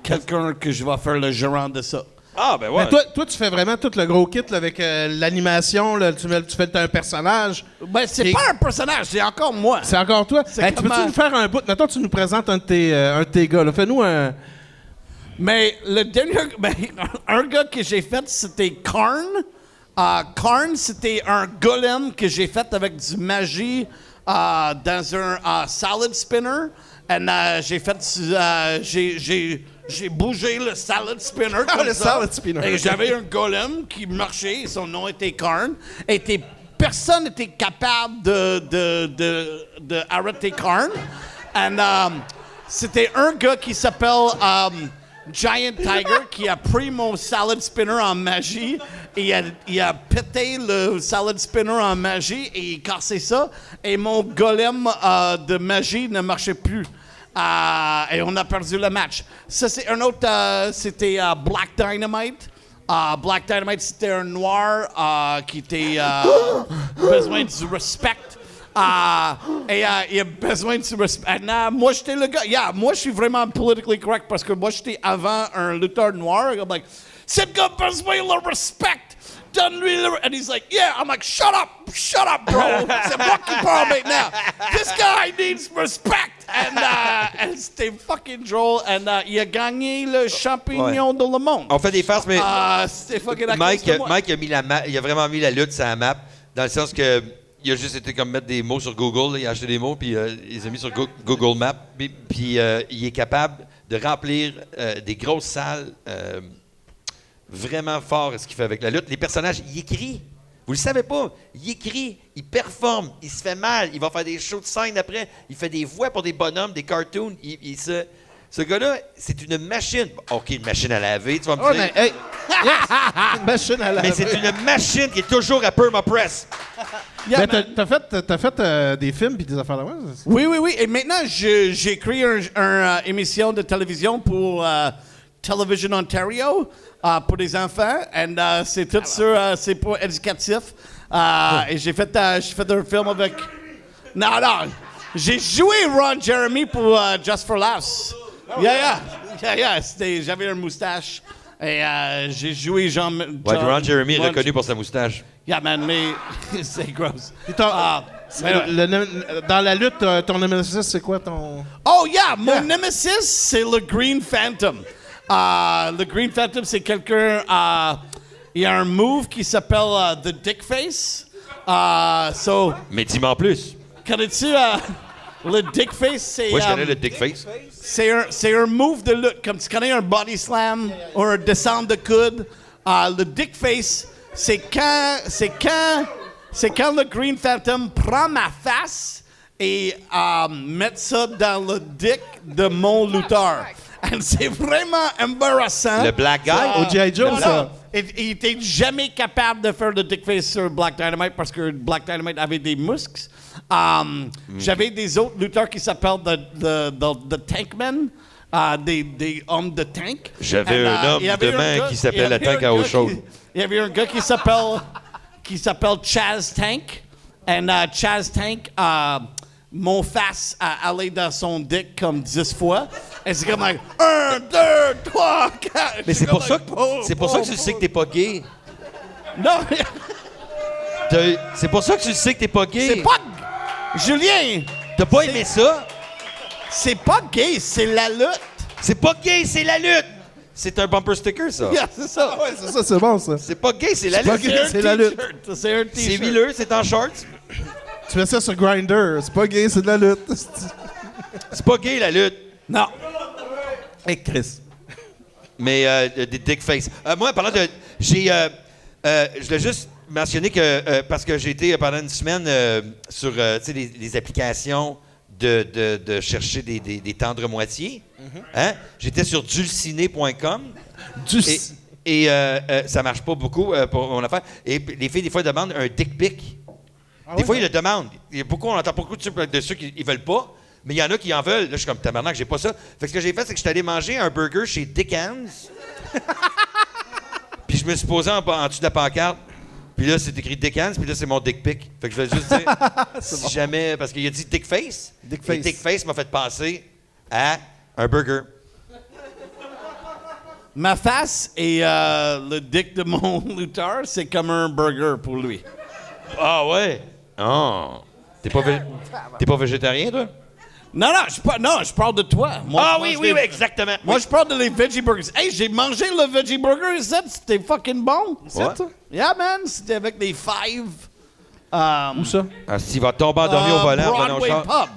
quelqu'un que je vais faire le gérant de ça. Ah, ben ouais. Mais toi, tu fais vraiment tout le gros kit là, avec l'animation. Là, tu fais un personnage. Ben, c'est pas un personnage, c'est encore moi. C'est encore toi. C'est Hey, comme peux-tu nous faire un bout? Mettons, tu nous présentes un de tes gars. Là. Fais-nous un... Mais le dernier... Ben, un gars que j'ai fait, c'était Karn. Karn, c'était un golem que j'ai fait avec du magie dans un salad spinner. Et j'ai bougé le salad spinner comme le ça. salad spinner. Et j'avais un golem qui marchait. Son nom était Karn. Personne n'était capable de arrêter Karn. Et c'était un gars qui s'appelle Giant Tiger qui a pris mon salad spinner en magie et il a pété le salad spinner en magie et il cassait ça. Et mon golem de magie ne marchait plus. Et on a perdu le match. Ça, c'est un autre... c'était Black Dynamite. Black Dynamite, c'était un noir qui était besoin du respect. Il a besoin de respect. Moi, j'étais le gars. Moi, je suis vraiment politically correct parce que moi, j'étais avant un lutteur noir. I'm like, cet gars a besoin de respect. Donne-lui le... And he's like, yeah. I'm like, shut up, bro. C'est moi qui parle maintenant. This guy needs respect. And c'était fucking drôle. Il a gagné le champion de le monde. On fait des farces, mais C'était fucking à Mike, cause de moi. Mike il a vraiment mis la lutte sur la map, dans le sens que il a juste été comme mettre des mots sur Google, là, il a acheté des mots, puis il les a mis sur Google Maps, puis il est capable de remplir des grosses salles vraiment fort ce qu'il fait avec la lutte. Les personnages, il écrit. Vous le savez pas. Il écrit, il performe, il se fait mal, il va faire des shows de scène après, il fait des voix pour des bonhommes, des cartoons. Ce gars-là, c'est une machine. OK, une machine à laver, tu vas me dire. Mais, hey, yes, une machine à laver. Mais c'est une machine qui est toujours à Permapress. Yeah, Mais man. t'as fait des films puis des affaires de moi. Oui. Et maintenant, j'ai créé une émission de télévision pour Television Ontario pour des enfants. Et c'est tout sur... c'est pour éducatif. Et j'ai fait un film avec... Non. J'ai joué Ron Jeremy pour Just for Laughs. Yeah. J'avais une moustache. Et j'ai joué Ron Jeremy est reconnu pour sa moustache. Yeah, man, mais c'est gross. Dans la lutte, ton nemesis, c'est quoi ton... Oh, yeah! Mon nemesis, c'est le Green Phantom. Le Green Phantom, c'est quelqu'un... il y a un move qui s'appelle The Dick Face. Mais dis-moi en plus. Connais-tu le Dick Face? C'est, Moi, je connais le Dick Face. c'est un move de lutte. Comme tu connais un body slam ou un descente de coude. Le Dick Face, c'est quand le Green Phantom prend ma face et met ça dans le dick de mon lutteur. Et c'est vraiment embarrassant. Le Black Guy? Au G.I. Joe, ça. Il était jamais capable de faire le dick face sur Black Dynamite parce que Black Dynamite avait des muscles. J'avais des autres lutteurs qui s'appellent the Tankmen. Des hommes de tank. J'avais un homme de main qui s'appelle la tank à eau chaude. Il y avait un gars qui s'appelle Chaz Tank. Et Chaz Tank, mon face allait dans son dick comme 10 fois. Et c'est comme 1, 2, 3, 4. Mais c'est pour ça que tu sais que t'es pas gay. Non, C'est pour ça que tu sais que t'es pas gay. c'est pas... Julien, T'as pas aimé ça? c'est pas gay, c'est la lutte. C'est pas gay, c'est la lutte! C'est un bumper sticker, ça. Yeah, c'est ça. Ouais, c'est ça, c'est bon, ça. C'est pas gay, c'est la pas lutte. gay, c'est la lutte. C'est un C'est t-shirt. huileux, c'est en shorts. Tu fais ça sur Grindr. C'est pas gay, c'est de la lutte. C'est pas gay, la lutte. Non. Hey, Chris. Mais des dick face. Moi, parlant de... je voulais juste mentionner que... parce que j'ai été pendant une semaine sur les applications de chercher des tendres moitiés. Hein? J'étais sur dulciné.com. Et ça marche pas beaucoup pour mon affaire. Et les filles, des fois, demandent un dick pic. Des fois, ils le demandent. Il y a beaucoup, on entend beaucoup de ceux qui ne veulent pas. Mais il y en a qui en veulent. Là, je suis comme tabarnak, j'ai pas ça. Fait que ce que j'ai fait, c'est que je suis allé manger un burger chez Dickens. Puis je me suis posé en dessous de la pancarte. Puis là, c'est écrit Dickens. Puis là, c'est mon dick pic. Fait que je vais juste dire, si jamais... Parce qu'il a dit Dick Face. Dick Face. Et Dick Face m'a fait passer à un burger. Ma face et le dick de mon lutteur, c'est comme un burger pour lui. Ah ouais? Oh. T'es pas végétarien, toi? Non, je parle de toi. Moi, je mange oui, des- exactement. Moi, je parle de les veggie burgers. Hey, j'ai mangé le veggie burger ici, c'était fucking bon. Ouais. Yeah, man, c'était avec des fives. Où ça? Ah, s'il va tomber endormi au volant, prenons Broadway char. Pub.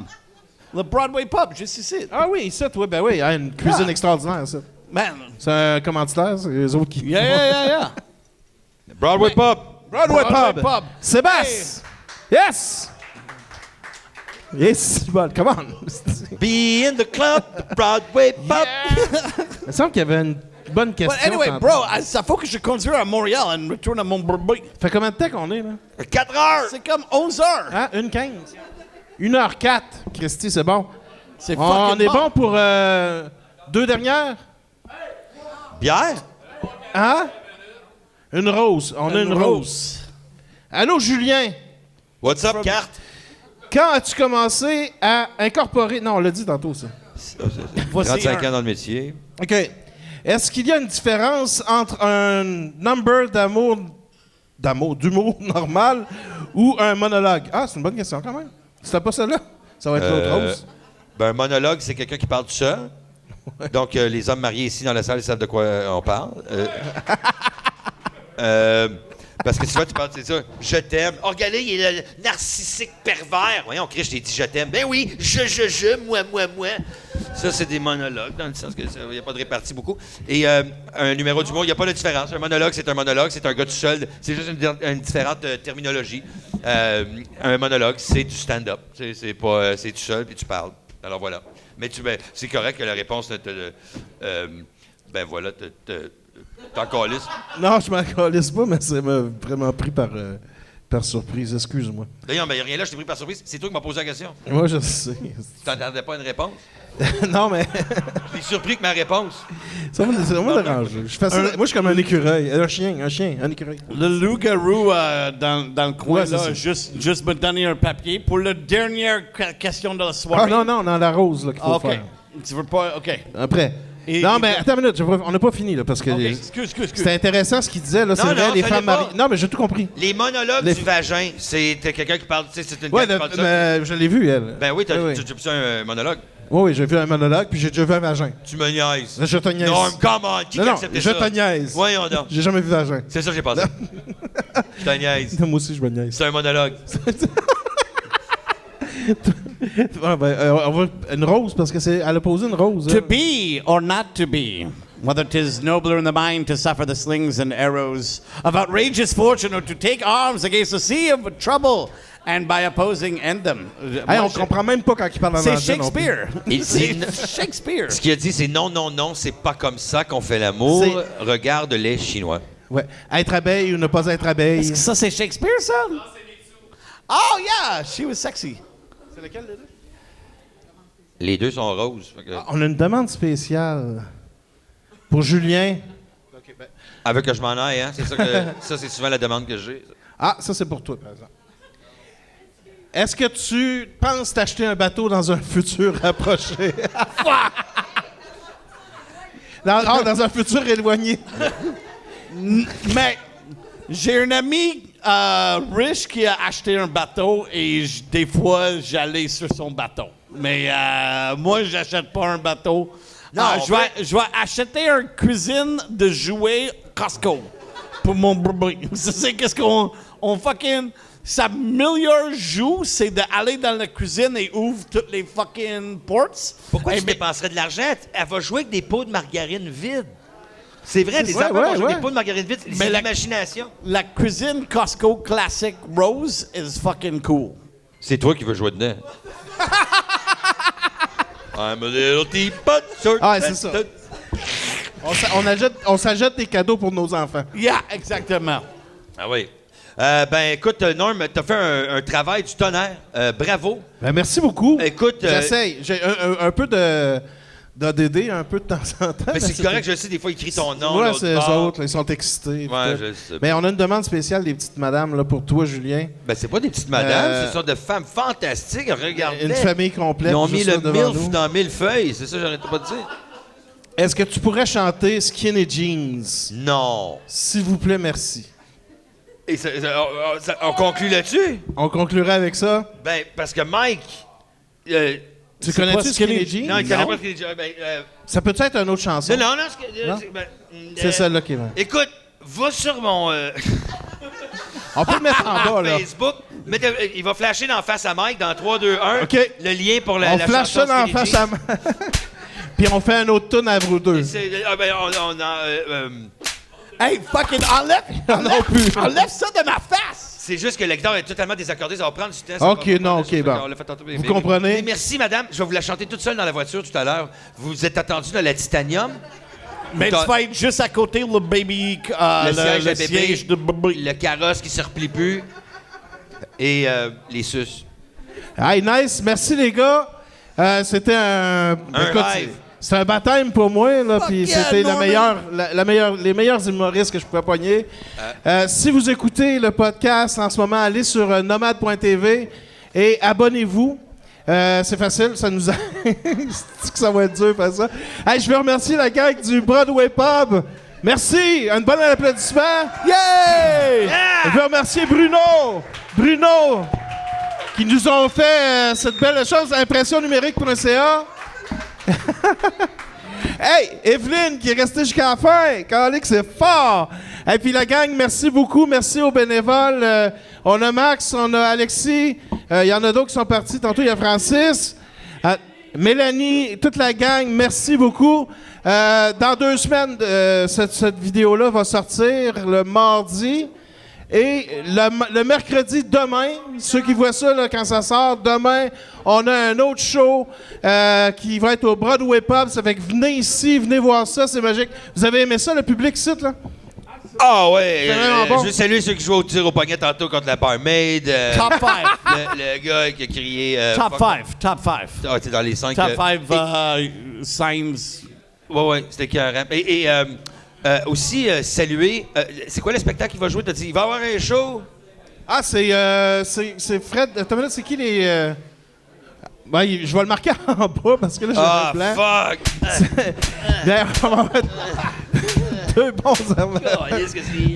Le Broadway Pub, juste ici. Ah oui, ça, toi, ben oui, hein, une cuisine extraordinaire, ça. Man. C'est un commanditaire, c'est les autres qui... Yeah. Broadway Pub. Broadway Pub. Pub. Sébastien! Yes! Yes, bon, come on! Be in the club, the Broadway Pub. Il me semble qu'il y avait une bonne question. But anyway, tantôt. bro, ça faut que je conduise à Montréal et retourne à Montbreton. Ça fait combien de temps qu'on est, là? 4 heures. C'est comme 11 heures. Hein? 1h15. 1h04. Christy, c'est bon. C'est On fucking est bon pour 2 dernières? Bière? Hein? Une rose. On a une rose. Allô, Julien? What's up, carte? Quand as-tu commencé à incorporer... Non, on l'a dit tantôt, ça. 35 ans dans le métier. OK. Est-ce qu'il y a une différence entre un number d'humour normal ou un monologue? Ah, c'est une bonne question quand même. C'était pas celle-là? Ça va être l'autre rose. Ben, un monologue, c'est quelqu'un qui parle tout seul. Donc, les hommes mariés ici dans la salle, ils savent de quoi on parle. Parce que souvent, tu parles, c'est ça. Je t'aime. Oh, regardez, il est le narcissique pervers. Voyons, Chris, je t'ai dit je t'aime. Ben oui, moi. Ça, c'est des monologues, dans le sens que il n'y a pas de répartie beaucoup. Et un numéro d'humour, il n'y a pas de différence. Un monologue, c'est un gars tout seul. C'est juste une différente terminologie. Un monologue, c'est du stand-up. C'est tout seul, puis tu parles. Alors voilà. Mais c'est correct que la réponse ne te... ben voilà, t'en calisses. Non, je m'en calisse pas, mais ça m'a vraiment pris par surprise. Excuse-moi. D'ailleurs, il n'y a rien là, je t'ai pris par surprise. C'est toi qui m'as posé la question. Moi, je sais. Tu t'entendais pas une réponse? Non, mais... Je suis surpris que ma réponse. ça m'a dérangé. Moi, je suis comme un écureuil. Un chien, un écureuil. Le loup-garou dans le coin, Ouais, c'est là, ça. juste me donner un papier pour la dernière question de la soirée. Ah non, dans la rose là, qu'il faut OK. faire. Tu veux pas... OK. Après. Et- Non, mais attends une minute, on n'a pas fini, là, parce que OK, excuse. c'était intéressant ce qu'il disait, là, c'est Non, vrai, non, les ça femmes l'est pas. mariées. Non, mais j'ai tout compris. Les monologues Les- du vagin, c'est quelqu'un qui parle, tu sais, c'est une Ouais, gars qui parle de ça. mais je l'ai vu, elle. Ben oui, Oui, oui. tu as vu ça, un monologue? Oui, j'ai vu un monologue, puis j'ai déjà vu un vagin. Tu me niaises. Je te niaise. Non, come on, qui Non, a non, accepté je ça? te niaise. Voyons donc. J'ai jamais vu vagin. C'est ça que j'ai pensé. Je te niaise. Moi aussi, je me niaise. C'est un monologue. Ah, ben, on va une rose, parce que elle a posé une rose. To hein. be or not to be, whether 'tis nobler in the mind to suffer the slings and arrows of outrageous fortune or to take arms against a sea of trouble and by opposing end them. Hey, Moi, on comprend même pas quand il parle en anglais. C'est non plus. Shakespeare. Il dit- C'est Shakespeare. Ce qu'il a dit, c'est non, c'est pas comme ça qu'on fait l'amour. C'est- Regarde les Chinois. Ouais. Être abeille ou ne pas être abeille. Est-ce que ça, c'est Shakespeare, ça? Oh, yeah, she was sexy. C'est lequel des deux? Les deux sont roses. Fait que- On a une demande spéciale pour Julien. Avec que je m'en aille, hein? C'est ça, ça, c'est souvent la demande que j'ai. Ah, ça, c'est pour toi, par exemple. Est-ce que tu penses t'acheter un bateau dans un futur rapproché? dans un futur éloigné. Mais j'ai un ami riche qui a acheté un bateau et des fois, j'allais sur son bateau. Mais moi, j'achète pas un bateau. Non, je vais acheter une cuisine de jouets Costco pour mon bébé. C'est qu'est-ce qu'on fucking... Sa meilleure joue, c'est d'aller dans la cuisine et ouvre toutes les fucking ports. Pourquoi Eh tu ben, dépenserais de l'argent? Elle va jouer avec des pots de margarine vides. C'est vrai, des Ouais, enfants ouais, vont jouer avec ouais. des pots de margarine vides. Mais C'est la- l'imagination. La cuisine Costco classic Rose is fucking cool. C'est toi qui veux jouer dedans. I'm a little teapot. Ah, c'est ça. On s'achète des cadeaux pour nos enfants. Yeah, exactement. Ah oui. Ben, écoute, Norm, t'as fait un travail du tonnerre. Bravo. Ben, merci beaucoup. Écoute, J'essaye. J'ai un peu d'ADD, un peu de temps en temps. mais c'est correct, je sais, des fois, écris ton nom. Ouais, l'autre c'est eux bord. autres, là, ils sont excités. Ouais, puis je tout. sais. Mais on a une demande spéciale des petites madames là, pour toi, Julien. Ben, c'est pas des petites madames, Euh, ce sont des femmes fantastiques. Regardez. Une famille complète. Ils ont mis juste le là devant MILF nous. dans 1000 feuilles, c'est ça que j'arrête pas de dire. Est-ce que tu pourrais chanter Skinny Jeans? Non. S'il vous plaît, merci. Et on conclut là-dessus? On conclurait avec ça. Ben, parce que Mike. Tu C'est connais-tu pas Skinny Skinny Jeans? Non, il connaît pas ce qu'il dit. Ça peut être une autre chanson. Non, Non? C'est celle-là qui est vraie. Écoute, va sur mon. On peut le mettre en bas, là. Facebook. Il va flasher dans face à Mike dans 3, 2, 1. OK. Le lien pour la On la flash ça chanson dans la Skinny face à... Puis on fait un autre tune à vous deux. Hey, fucking, enlève ça de ma face! C'est juste que la guitare est totalement désaccordée. Ça va prendre du temps. ça OK, va non, prendre- OK, bon. on l'a fait tantôt. Vous comprenez? Mais merci, madame. Je vais vous la chanter toute seule dans la voiture tout à l'heure. Vous êtes attendu dans la Titanium. Mais tu vas être juste à côté le baby... Le siège à bébé. siège de bébé. Le carrosse qui se replie plus. Et les suces. Hey, nice. Merci, les gars. C'était écoute, rêve. c'est un baptême pour moi, là, puis yeah, c'était Norman. les meilleurs humoristes que je pouvais pogner. Si vous écoutez le podcast en ce moment, allez sur nomade.tv et abonnez-vous. C'est facile, ça nous a... C'est que ça va être dur faire ça. Hey, je veux remercier la gang du Broadway Pub. Merci! Un bon applaudissement. Yeah! Je veux remercier Bruno, qui nous ont fait cette belle chose, impressionnumérique.ca. Hey, Evelyne qui est restée jusqu'à la fin. Calique, c'est fort. Et puis la gang, merci beaucoup. Merci aux bénévoles. On a Max, on a Alexis. Il y en a d'autres qui sont partis. Tantôt, il y a Francis. Mélanie, toute la gang, merci beaucoup. Dans 2 semaines, cette vidéo-là va sortir le mardi. Et le mercredi, demain, ceux qui voient ça là, quand ça sort, demain, on a un autre show qui va être au Broadway Pub. Ça fait que venez ici, venez voir ça, c'est magique. Vous avez aimé ça, le public site, là? Ah ouais, C'est vraiment bon. je veux saluer ceux qui jouaient au tir au poignet tantôt contre la barmaid. Top 5. Le gars qui a crié... Top 5. Ah, t'es dans les 5. Top 5 signs. Ouais, c'était écœurant. Et aussi, saluer... c'est quoi le spectacle qu'il va jouer? T'as dit, il va y avoir un show? Ah, c'est Fred. Attends, là, c'est qui les... Ben, je vais le marquer en bas parce que là, j'ai un blanc. Fuck! D'ailleurs, on va mettre 2 bons armes.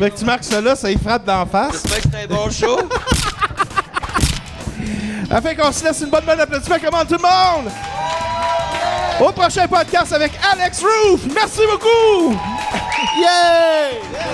Fait que tu marques ça là, ça y frappe d'en face. J'espère que c'est un bon show. Afin qu'on se laisse une bonne applaudissement. Comment tout le monde? Au prochain podcast avec Alex Roof. Merci beaucoup! Yeah!